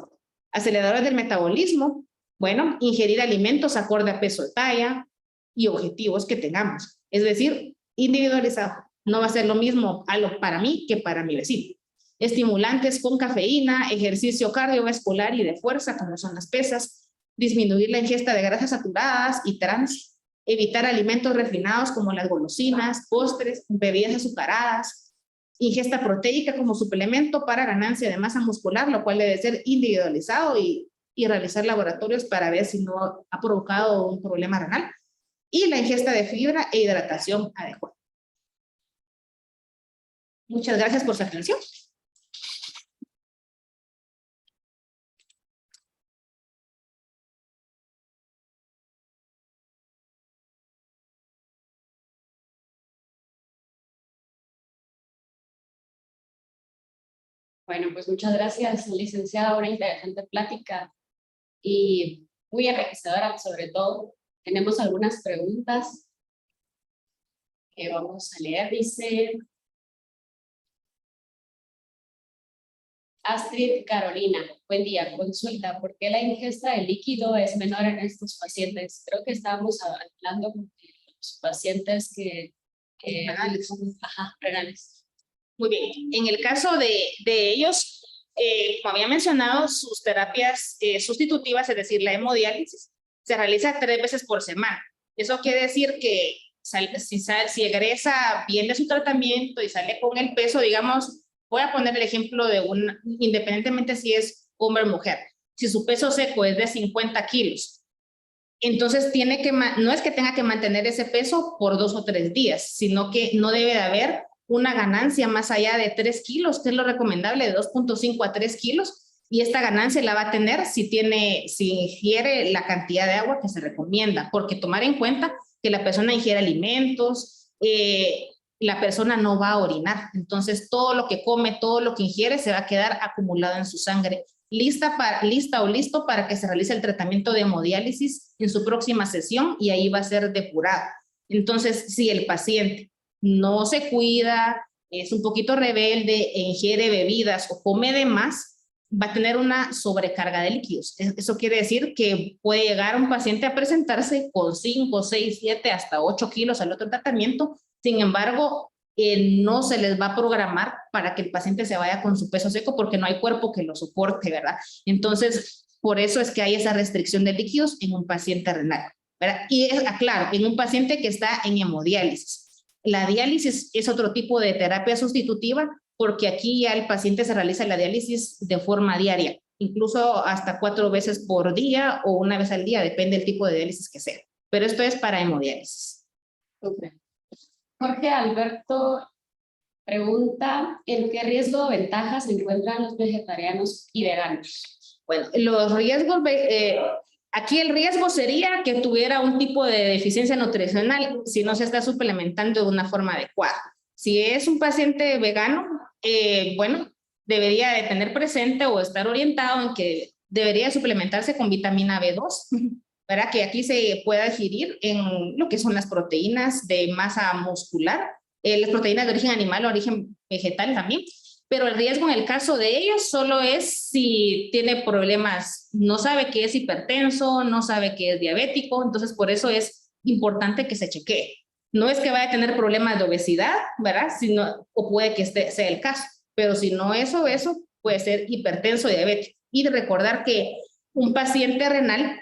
Aceleradores del metabolismo, bueno, ingerir alimentos acorde a peso, talla y objetivos que tengamos. Es decir, individualizado. No va a ser lo mismo para mí que para mi vecino. Estimulantes con cafeína, ejercicio cardiovascular y de fuerza, como son las pesas, disminuir la ingesta de grasas saturadas y trans, evitar alimentos refinados como las golosinas, postres, bebidas azucaradas, ingesta proteica como suplemento para ganancia de masa muscular, lo cual debe ser individualizado y realizar laboratorios para ver si no ha provocado un problema renal, y la ingesta de fibra e hidratación adecuada. Muchas gracias por su atención. Bueno, pues muchas gracias, licenciada, una interesante plática y muy enriquecedora sobre todo. Tenemos algunas preguntas que vamos a leer. Dice Astrid Carolina, buen día, consulta, ¿por qué la ingesta de líquido es menor en estos pacientes? Creo que estábamos hablando con los pacientes que renales. Ajá, renales. Muy bien, en el caso de ellos, como había mencionado, sus terapias sustitutivas, es decir, la hemodiálisis, se realiza 3 veces por semana. Eso quiere decir que si egresa bien de su tratamiento y sale con el peso, digamos, voy a poner el ejemplo de independientemente si es hombre o mujer, si su peso seco es de 50 kilos, entonces no es que tenga que mantener ese peso por 2 o 3 días, sino que no debe de haber una ganancia más allá de 3 kilos, que es lo recomendable, de 2.5 a 3 kilos, y esta ganancia la va a tener si ingiere la cantidad de agua que se recomienda, porque tomar en cuenta que la persona ingiere alimentos, la persona no va a orinar, entonces todo lo que come, todo lo que ingiere se va a quedar acumulado en su sangre, lista o listo para que se realice el tratamiento de hemodiálisis en su próxima sesión y ahí va a ser depurado. Entonces, si el paciente no se cuida, es un poquito rebelde, ingiere bebidas o come de más, va a tener una sobrecarga de líquidos. Eso quiere decir que puede llegar un paciente a presentarse con 5, 6, 7, hasta 8 kilos al otro tratamiento. Sin embargo, no se les va a programar para que el paciente se vaya con su peso seco porque no hay cuerpo que lo soporte, ¿verdad? Entonces, por eso es que hay esa restricción de líquidos en un paciente renal, ¿verdad? Y claro, en un paciente que está en hemodiálisis. La diálisis es otro tipo de terapia sustitutiva porque aquí ya el paciente se realiza la diálisis de forma diaria, incluso hasta 4 veces por día o 1 vez al día, depende del tipo de diálisis que sea. Pero esto es para hemodiálisis. Okay. Jorge Alberto pregunta, ¿en qué riesgo o ventajas se encuentran los vegetarianos y veganos? Bueno, los riesgos, aquí el riesgo sería que tuviera un tipo de deficiencia nutricional si no se está suplementando de una forma adecuada. Si es un paciente vegano, bueno, debería de tener presente o estar orientado en que debería suplementarse con vitamina B2, para que aquí se pueda adquirir en lo que son las proteínas de masa muscular, las proteínas de origen animal o origen vegetal también, pero el riesgo en el caso de ellos solo es si tiene problemas, no sabe que es hipertenso, no sabe que es diabético, entonces por eso es importante que se chequee. No es que vaya a tener problemas de obesidad, ¿verdad? Sino, o puede que sea el caso, pero si no es obeso, puede ser hipertenso o diabético. Y recordar que un paciente renal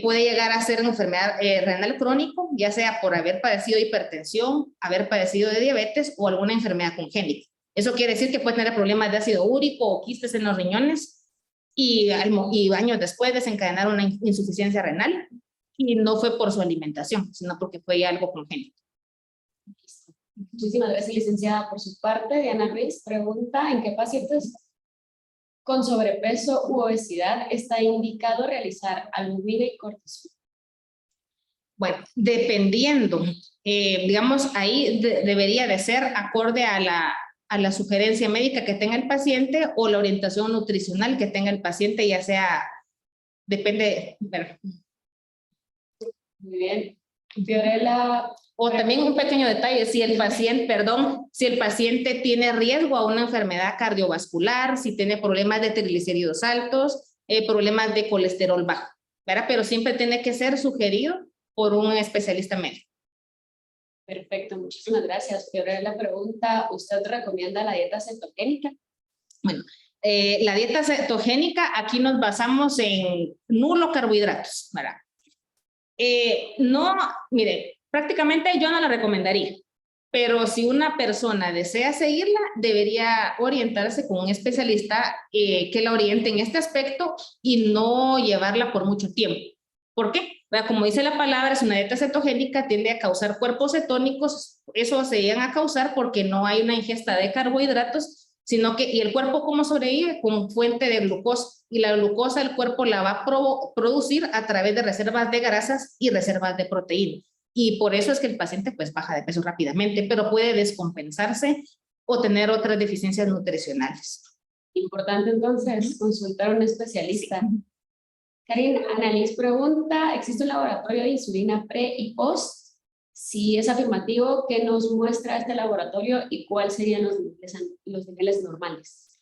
puede llegar a ser una enfermedad renal crónico, ya sea por haber padecido hipertensión, haber padecido de diabetes o alguna enfermedad congénita. Eso quiere decir que puede tener problemas de ácido úrico o quistes en los riñones y años después desencadenar una insuficiencia renal, y no fue por su alimentación, sino porque fue algo congénito. Muchísimas gracias, licenciada. Por su parte, Diana Ruiz pregunta, ¿en qué pacientes con sobrepeso u obesidad está indicado realizar albumina y cortisona? Bueno, dependiendo, digamos, ahí debería de ser acorde a la sugerencia médica que tenga el paciente o la orientación nutricional que tenga el paciente, ya sea, depende. Muy bien. Fiorella O también un pequeño detalle, si el paciente, perdón, si el paciente tiene riesgo a una enfermedad cardiovascular, si tiene problemas de triglicéridos altos, problemas de colesterol bajo, ¿verdad? Pero siempre tiene que ser sugerido por un especialista médico. Perfecto, muchísimas gracias. Peor la pregunta, ¿usted recomienda la dieta cetogénica? Bueno, la dieta cetogénica, aquí nos basamos en nulo carbohidratos, ¿verdad? No, mire, prácticamente yo no la recomendaría, pero si una persona desea seguirla, debería orientarse con un especialista que la oriente en este aspecto y no llevarla por mucho tiempo. ¿Por qué? Como dice la palabra, es una dieta cetogénica, tiende a causar cuerpos cetónicos, eso se llegan a causar porque no hay una ingesta de carbohidratos, sino que, ¿y el cuerpo cómo sobrevive? Con fuente de glucosa, y la glucosa el cuerpo la va a producir a través de reservas de grasas y reservas de proteína, y por eso es que el paciente pues baja de peso rápidamente, pero puede descompensarse o tener otras deficiencias nutricionales. Importante entonces consultar a un especialista. Sí. Karin, Annalise pregunta, ¿existe un laboratorio de insulina pre y post? Si es afirmativo, ¿qué nos muestra este laboratorio y cuáles serían los niveles normales?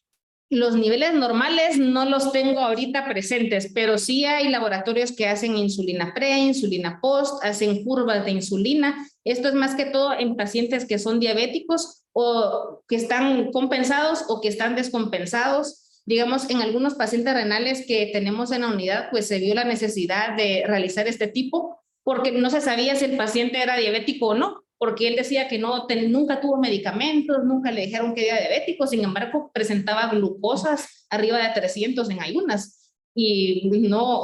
Los niveles normales no los tengo ahorita presentes, pero sí hay laboratorios que hacen insulina pre, insulina post, hacen curvas de insulina. Esto es más que todo en pacientes que son diabéticos o que están compensados o que están descompensados. Digamos, en algunos pacientes renales que tenemos en la unidad, pues se vio la necesidad de realizar este tipo porque no se sabía si el paciente era diabético o no, porque él decía que no, nunca tuvo medicamentos, nunca le dijeron que era diabético, sin embargo presentaba glucosas arriba de 300 en ayunas y no,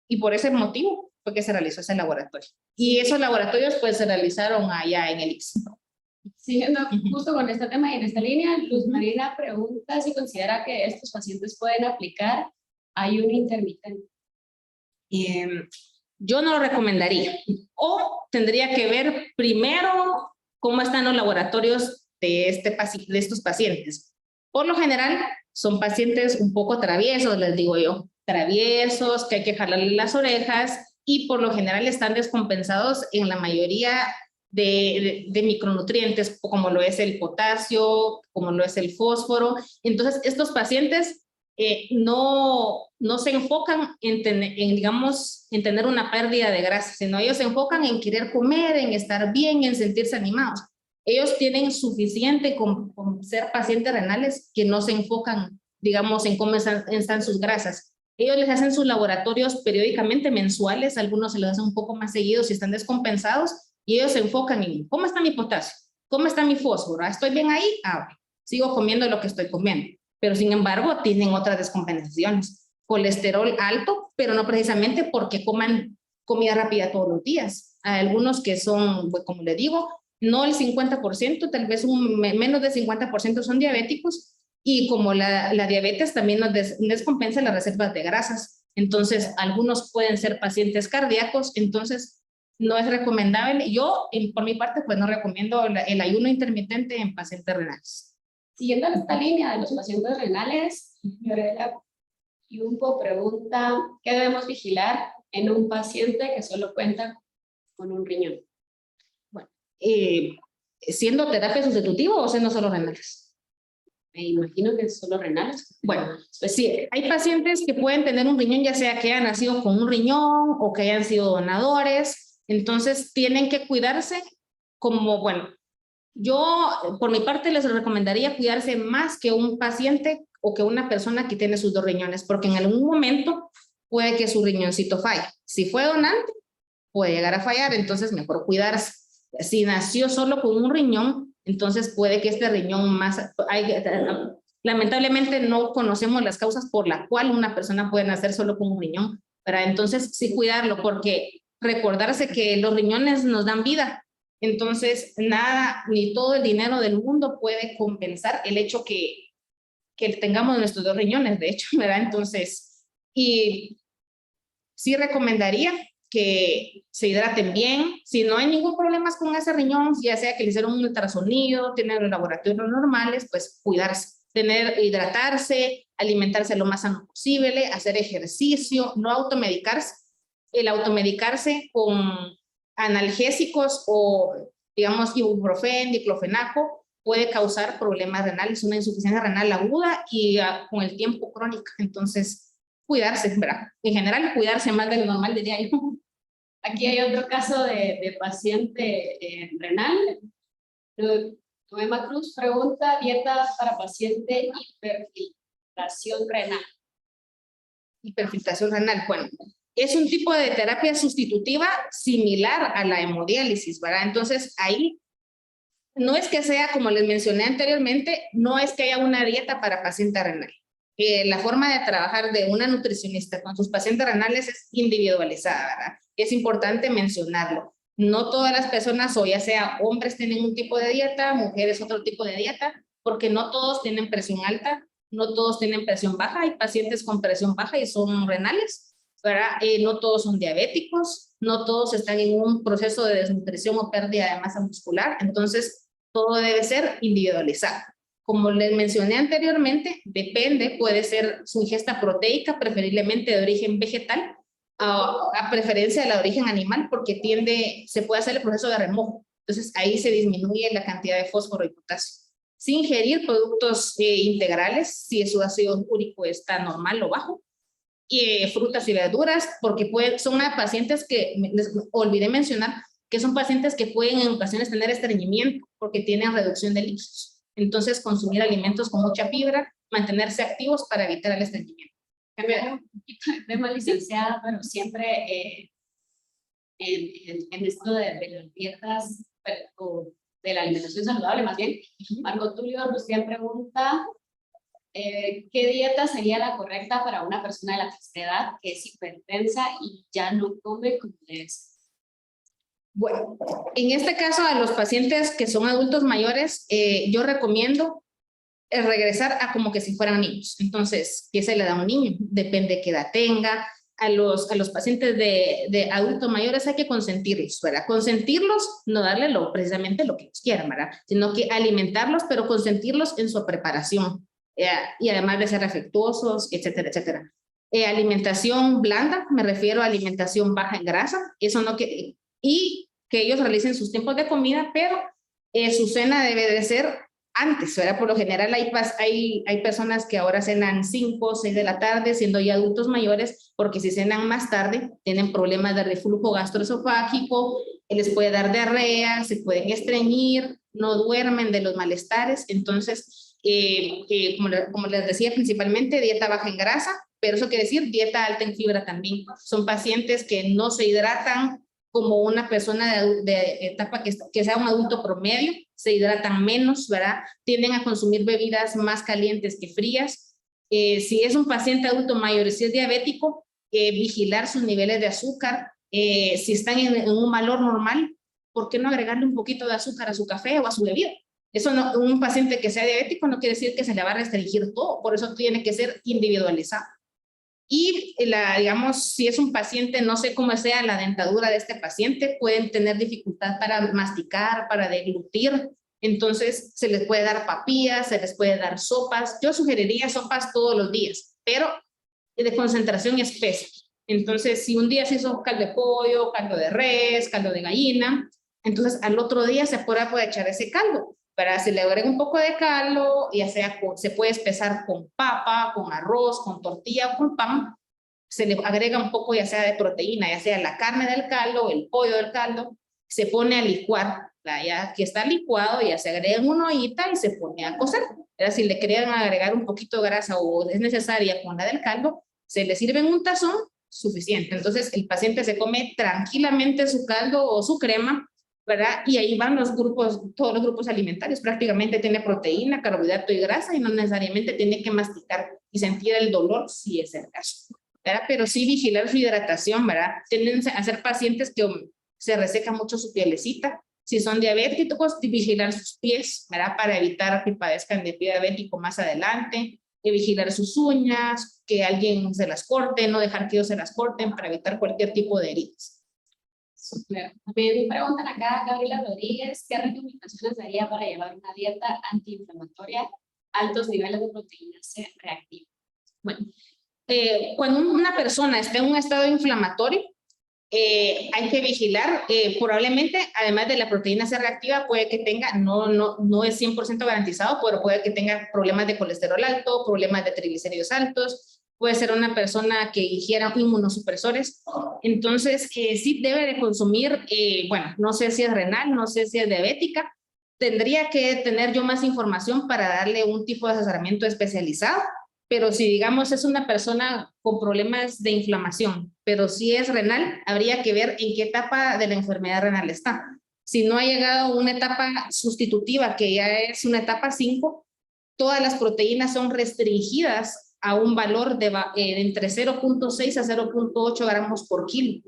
y por ese motivo fue que se realizó ese laboratorio. Y esos laboratorios pues se realizaron allá en el ICS. Siguiendo justo con este tema y en esta línea, Luz Marina pregunta si considera que estos pacientes pueden aplicar ayuno intermitente. Yo no lo recomendaría. O tendría que ver primero cómo están los laboratorios de estos pacientes. Por lo general, son pacientes un poco traviesos, les digo yo. Traviesos, que hay que jalarle las orejas y por lo general están descompensados en la mayoría de micronutrientes, como lo es el potasio, como lo es el fósforo. Entonces, estos pacientes no se enfocan en tener una pérdida de grasa, sino ellos se enfocan en querer comer, en estar bien, en sentirse animados. Ellos tienen suficiente con ser pacientes renales que no se enfocan, digamos, en cómo están sus grasas. Ellos les hacen sus laboratorios periódicamente, mensuales, algunos se los hacen un poco más seguidos si están descompensados, y ellos se enfocan en cómo está mi potasio, cómo está mi fósforo, ¿estoy bien ahí? Sigo comiendo lo que estoy comiendo. Pero sin embargo tienen otras descompensaciones. Colesterol alto, pero no precisamente porque coman comida rápida todos los días. Hay algunos que son, pues, como le digo, no el 50%, tal vez menos del 50% son diabéticos, y como la diabetes también nos descompensa las reservas de grasas. Entonces, algunos pueden ser pacientes cardíacos, entonces no es recomendable. Yo, por mi parte, pues no recomiendo el ayuno intermitente en pacientes renales. Siguiendo esta línea de los pacientes renales, Fiorella Yumpo pregunta, ¿qué debemos vigilar en un paciente que solo cuenta con un riñón? Bueno, ¿siendo terapia sustitutiva o siendo solo renales? Me imagino que solo renales. Bueno, pues sí, hay pacientes que pueden tener un riñón, ya sea que hayan nacido con un riñón o que hayan sido donadores, entonces tienen que cuidarse como, bueno, yo, por mi parte, les recomendaría cuidarse más que un paciente o que una persona que tiene sus dos riñones, porque en algún momento puede que su riñoncito falle. Si fue donante, puede llegar a fallar, entonces mejor cuidarse. Si nació solo con un riñón, entonces puede que este riñón lamentablemente no conocemos las causas por las cuales una persona puede nacer solo con un riñón, pero entonces sí cuidarlo, porque recordarse que los riñones nos dan vida. Entonces, nada, ni todo el dinero del mundo puede compensar el hecho que tengamos nuestros dos riñones, de hecho, ¿verdad? Entonces, y sí recomendaría que se hidraten bien. Si no hay ningún problema con ese riñón, ya sea que le hicieron un ultrasonido, tienen los laboratorios normales, pues cuidarse, hidratarse, alimentarse lo más sano posible, hacer ejercicio, no automedicarse. El automedicarse con analgésicos o, digamos, ibuprofeno, diclofenaco, puede causar problemas renales, una insuficiencia renal aguda y con el tiempo crónica. Entonces, cuidarse, ¿verdad? En general, cuidarse más de lo normal, diría yo. Aquí hay otro caso de paciente renal. Noema Cruz pregunta, dieta para paciente hiperfiltración renal. Hiperfiltración renal, bueno, es un tipo de terapia sustitutiva similar a la hemodiálisis, ¿verdad? Entonces, ahí no es que sea, como les mencioné anteriormente, no es que haya una dieta para paciente renal. La forma de trabajar de una nutricionista con sus pacientes renales es individualizada, ¿verdad? Es importante mencionarlo. No todas las personas, o ya sea hombres, tienen un tipo de dieta, mujeres otro tipo de dieta, porque no todos tienen presión alta, no todos tienen presión baja. Hay pacientes con presión baja y son renales, ¿verdad? No todos son diabéticos, no todos están en un proceso de desnutrición o pérdida de masa muscular. Entonces, todo debe ser individualizado. Como les mencioné anteriormente, depende, puede ser su ingesta proteica, preferiblemente de origen vegetal, a preferencia de la de origen animal, porque se puede hacer el proceso de remojo. Entonces, ahí se disminuye la cantidad de fósforo y potasio. Sin ingerir productos integrales, si su ácido úrico está normal o bajo, y frutas y verduras, porque son pacientes que, les olvidé mencionar, que son pacientes que pueden en ocasiones tener estreñimiento, porque tienen reducción de líquidos. Entonces, consumir alimentos con mucha fibra, mantenerse activos para evitar el estreñimiento. Cambiar un poquito de tema, licenciada, pero siempre en esto de las dietas o de la alimentación saludable, más bien, Marco Tulio Rustián pregunta, ¿qué dieta sería la correcta para una persona de la tercera edad que es hipertensa y ya no come como debe ser? Bueno, en este caso a los pacientes que son adultos mayores, yo recomiendo regresar a como que si fueran niños. Entonces, ¿qué se le da a un niño? Depende de qué edad tenga. A los pacientes de adultos mayores hay que consentirlos, ¿verdad? Consentirlos, no darle precisamente lo que ellos quieran, ¿verdad? Sino que alimentarlos, pero consentirlos en su preparación. Y además de ser afectuosos, etcétera, etcétera. Alimentación blanda, me refiero a alimentación baja en grasa, eso no y que ellos realicen sus tiempos de comida, pero su cena debe de ser antes, ¿verdad? Por lo general hay personas que ahora cenan 5 o 6 de la tarde, siendo ya adultos mayores, porque si cenan más tarde, tienen problemas de reflujo gastroesofágico, les puede dar diarrea, se pueden estreñir, no duermen de los malestares. Entonces, como les decía, principalmente dieta baja en grasa, pero eso quiere decir dieta alta en fibra también. Son pacientes que no se hidratan como una persona de etapa que sea un adulto promedio, se hidratan menos, ¿verdad? Tienden a consumir bebidas más calientes que frías. Si es un paciente adulto mayor y si es diabético, vigilar sus niveles de azúcar. Si están en un valor normal, ¿por qué no agregarle un poquito de azúcar a su café o a su bebida? Eso no, un paciente que sea diabético no quiere decir que se le va a restringir todo, por eso tiene que ser individualizado. Y digamos, si es un paciente, no sé cómo sea la dentadura de este paciente, pueden tener dificultad para masticar, para deglutir, entonces se les puede dar papillas, se les puede dar sopas. Yo sugeriría sopas todos los días, pero de concentración espesa. Entonces, si un día se hizo caldo de pollo, caldo de res, caldo de gallina, entonces al otro día se puede echar ese caldo. Para si le agrega un poco de caldo, ya sea se puede espesar con papa, con arroz, con tortilla o con pan, se le agrega un poco ya sea de proteína, ya sea la carne del caldo, el pollo del caldo, se pone a licuar, ya que está licuado, ya se agrega en una ollita y se pone a cocer. ¿Verdad? Si le querían agregar un poquito de grasa o es necesaria con la del caldo, se le sirve en un tazón suficiente. Entonces el paciente se come tranquilamente su caldo o su crema, ¿verdad? Y ahí van todos los grupos alimentarios. Prácticamente tiene proteína, carbohidrato y grasa y no necesariamente tiene que masticar y sentir el dolor si es el caso, ¿verdad? Pero sí vigilar su hidratación, ¿verdad? Tienden a ser pacientes que se reseca mucho su pielecita. Si son diabéticos, vigilar sus pies, ¿verdad? Para evitar que padezcan de pie diabético más adelante. Vigilar sus uñas, que alguien se las corte, no dejar que ellos se las corten para evitar cualquier tipo de heridas. Me preguntan acá, Gabriela Rodríguez, ¿qué recomendaciones daría para llevar una dieta antiinflamatoria, altos niveles de proteína C reactiva? Bueno, cuando una persona está en un estado inflamatorio, hay que vigilar, probablemente, además de la proteína C reactiva, puede que tenga, no es 100% garantizado, pero puede que tenga problemas de colesterol alto, problemas de triglicéridos altos, puede ser una persona que ingiera inmunosupresores. Entonces, sí debe de consumir, bueno, no sé si es renal, no sé si es diabética, tendría que tener yo más información para darle un tipo de asesoramiento especializado, pero si digamos es una persona con problemas de inflamación, pero si es renal, habría que ver en qué etapa de la enfermedad renal está. Si no ha llegado a una etapa sustitutiva, que ya es una etapa 5, todas las proteínas son restringidas a un valor de entre 0.6 a 0.8 gramos por kilo.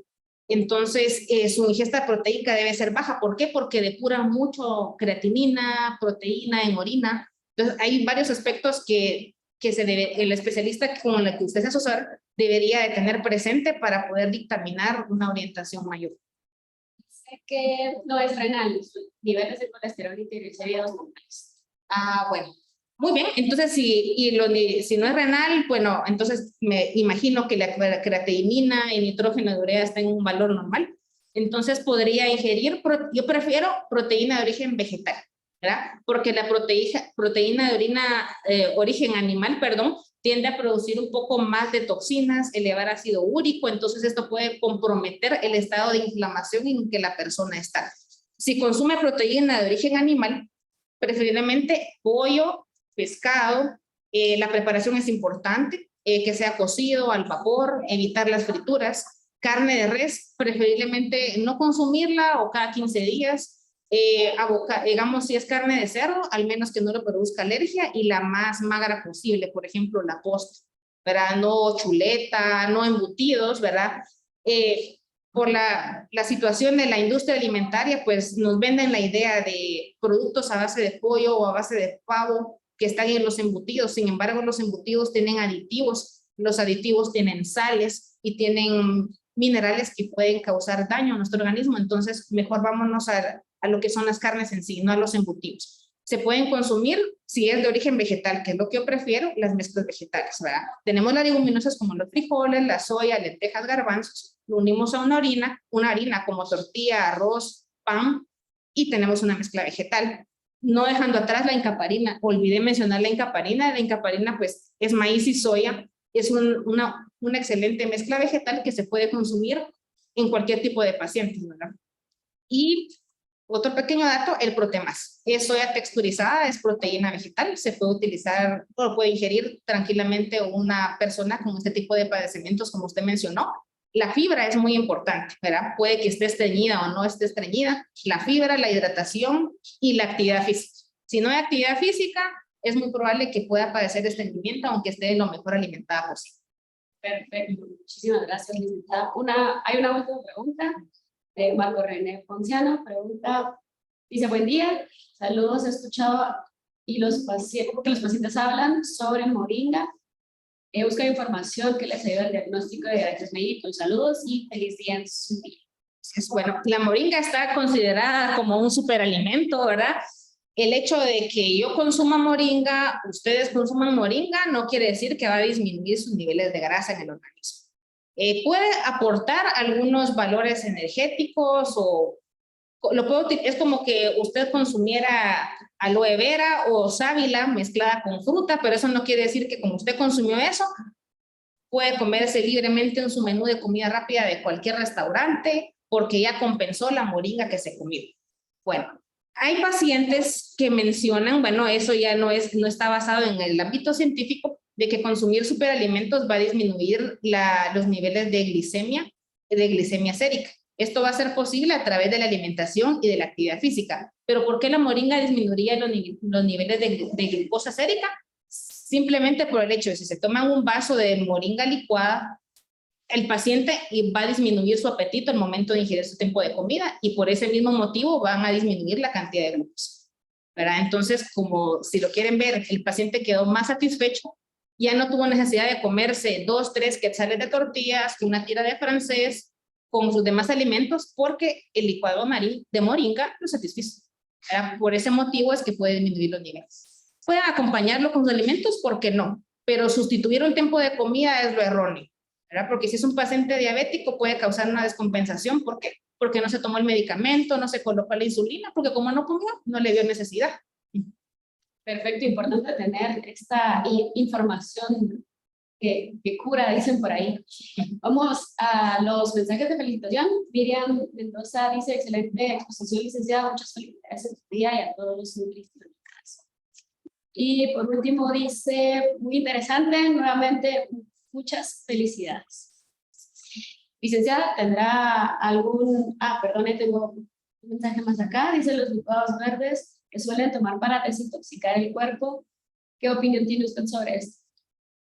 Entonces, su ingesta proteica debe ser baja. ¿Por qué? Porque depura mucho creatinina, proteína en orina. Entonces, hay varios aspectos que el especialista con el que usted se asesora debería de tener presente para poder dictaminar una orientación mayor. Sé que no es renal, niveles de colesterol y triglicéridos normales. Ah, bueno. Muy bien, entonces si no es renal, bueno, entonces me imagino que la creatinina y nitrógeno de urea está en un valor normal. Entonces podría ingerir, yo prefiero proteína de origen vegetal, ¿verdad? Porque la proteína de origen animal, perdón, tiende a producir un poco más de toxinas, elevar ácido úrico, entonces esto puede comprometer el estado de inflamación en que la persona está. Si consume proteína de origen animal, preferiblemente pollo, pescado, la preparación es importante, que sea cocido al vapor, evitar las frituras, carne de res, preferiblemente no consumirla o cada 15 días, digamos si es carne de cerdo, al menos que no le produzca alergia y la más magra posible, por ejemplo la posta, ¿verdad? No chuleta, no embutidos, ¿verdad? Por la situación de la industria alimentaria, pues nos venden la idea de productos a base de pollo o a base de pavo que están en los embutidos. Sin embargo, los embutidos tienen aditivos, los aditivos tienen sales y tienen minerales que pueden causar daño a nuestro organismo. Entonces, mejor vámonos a lo que son las carnes en sí, no a los embutidos. Se pueden consumir, si es de origen vegetal, que es lo que yo prefiero, las mezclas vegetales, ¿verdad? Tenemos las leguminosas como los frijoles, la soya, lentejas, garbanzos, lo unimos a una harina como tortilla, arroz, pan, y tenemos una mezcla vegetal. No dejando atrás la incaparina, olvidé mencionar la incaparina pues es maíz y soya, es una excelente mezcla vegetal que se puede consumir en cualquier tipo de pacientes, ¿verdad? Y otro pequeño dato, el Protemas. Es soya texturizada, es proteína vegetal, se puede utilizar o puede ingerir tranquilamente una persona con este tipo de padecimientos como usted mencionó. La fibra es muy importante, ¿verdad? Puede que esté estreñida o no esté estreñida. La fibra, la hidratación y la actividad física. Si no hay actividad física, es muy probable que pueda padecer estreñimiento, aunque esté lo mejor alimentada posible. Perfecto, muchísimas gracias, licenciada. Hay una última pregunta de Marco René Ponciano. Pregunta, dice, buen día, saludos, he escuchado que los pacientes hablan sobre moringa. He buscado información que les ayude al diagnóstico de diabetes mellitus. Saludos y feliz día en su día. Bueno, la moringa está considerada como un superalimento, ¿verdad? El hecho de que yo consuma moringa, ustedes consuman moringa, no quiere decir que va a disminuir sus niveles de grasa en el organismo. Puede aportar algunos valores energéticos o es como que usted consumiera aloe vera o sábila mezclada con fruta, pero eso no quiere decir que como usted consumió eso, puede comerse libremente en su menú de comida rápida de cualquier restaurante porque ya compensó la moringa que se comió. Bueno, hay pacientes que mencionan, bueno, eso ya no está basado en el ámbito científico, de que consumir superalimentos va a disminuir los niveles de glicemia sérica. Esto va a ser posible a través de la alimentación y de la actividad física. ¿Pero por qué la moringa disminuiría los niveles de glucosa sérica? Simplemente por el hecho de que si se toma un vaso de moringa licuada, el paciente va a disminuir su apetito al momento de ingerir su tiempo de comida y por ese mismo motivo van a disminuir la cantidad de glucosa, ¿verdad? Entonces, como si lo quieren ver, el paciente quedó más satisfecho, ya no tuvo necesidad de comerse 2, 3 quetzales de tortillas, una tira de francés con sus demás alimentos porque el licuado de moringa lo satisfizo, ¿verdad? Por ese motivo es que puede disminuir los niveles. Pueden acompañarlo con los alimentos, ¿por qué no? Pero sustituir el tiempo de comida es lo erróneo. ¿verdad? Porque si es un paciente diabético puede causar una descompensación. ¿Por qué? Porque no se tomó el medicamento, no se colocó la insulina, porque como no comió, no le dio necesidad. Perfecto, importante tener esta información que cura, dicen por ahí. Vamos a los mensajes de felicitación. Miriam Mendoza dice, excelente exposición, licenciada, muchas felicidades en su día y a todos los nutricionistas. Y por último dice, muy interesante, nuevamente, muchas felicidades. Licenciada, ¿tendrá algún... perdón, tengo un mensaje más acá. Dice, los licuados verdes que suelen tomar para desintoxicar el cuerpo. ¿Qué opinión tiene usted sobre esto?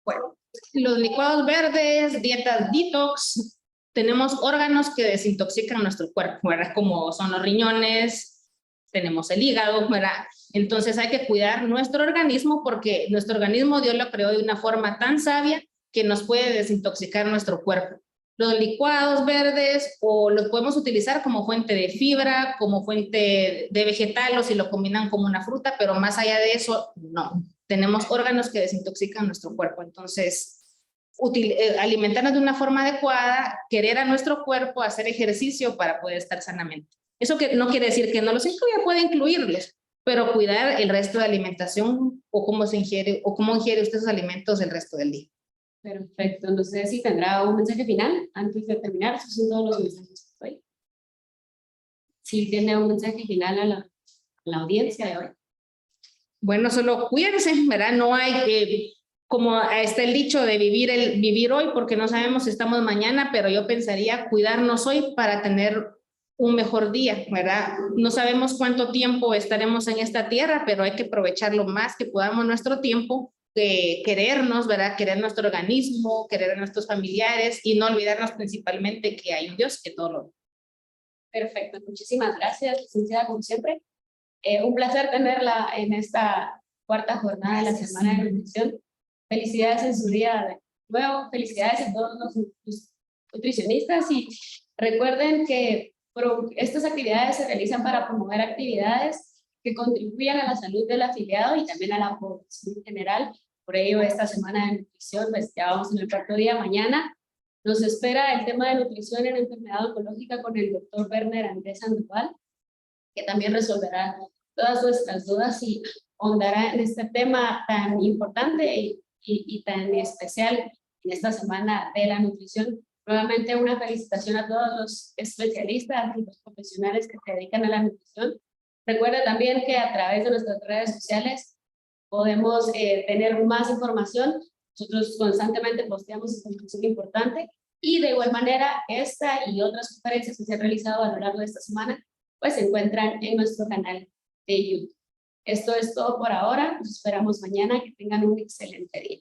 Bueno, los licuados verdes, dietas detox, tenemos órganos que desintoxican nuestro cuerpo, ¿verdad? Como son los riñones, tenemos el hígado, ¿verdad? Entonces hay que cuidar nuestro organismo porque nuestro organismo Dios lo creó de una forma tan sabia que nos puede desintoxicar nuestro cuerpo. Los licuados verdes o los podemos utilizar como fuente de fibra, como fuente de vegetal o si lo combinan como una fruta, pero más allá de eso, no. Tenemos órganos que desintoxican nuestro cuerpo, entonces alimentarnos de una forma adecuada, querer a nuestro cuerpo, hacer ejercicio para poder estar sanamente. Eso que no quiere decir que no los incluya, puede incluirlos, pero cuidar el resto de alimentación o cómo se ingiere o cómo ingiere usted sus alimentos el resto del día. Perfecto, no sé si tendrá un mensaje final antes de terminar. Esos son todos los mensajes de hoy. Si tiene un mensaje final a la audiencia de hoy. Bueno, solo cuídense, ¿verdad? No hay, como está el dicho de vivir hoy porque no sabemos si estamos mañana, pero yo pensaría cuidarnos hoy para tener un mejor día, ¿verdad? No sabemos cuánto tiempo estaremos en esta tierra, pero hay que aprovechar lo más que podamos nuestro tiempo, querernos, ¿verdad? Querer nuestro organismo, querer a nuestros familiares y no olvidarnos principalmente que hay un Dios que todo lo ve. Perfecto, muchísimas gracias, licenciada, como siempre. Un placer tenerla en esta cuarta jornada de la Semana de Nutrición. Felicidades en su día de nuevo, felicidades a todos los nutricionistas y recuerden que estas actividades se realizan para promover actividades que contribuyan a la salud del afiliado y también a la población en general. Por ello, esta Semana de Nutrición, pues ya vamos en el cuarto día. Mañana nos espera el tema de nutrición en enfermedad oncológica con el doctor Werner Andrés Sandoval, que también resolverá todas nuestras dudas y ahondará en este tema tan importante y tan especial en esta Semana de la Nutrición. Nuevamente una felicitación a todos los especialistas y los profesionales que se dedican a la nutrición. Recuerda también que a través de nuestras redes sociales podemos tener más información. Nosotros constantemente posteamos información importante y de igual manera esta y otras conferencias que se han realizado a lo largo de esta semana pues se encuentran en nuestro canal de YouTube. Esto es todo por ahora. Nos esperamos mañana. Que tengan un excelente día.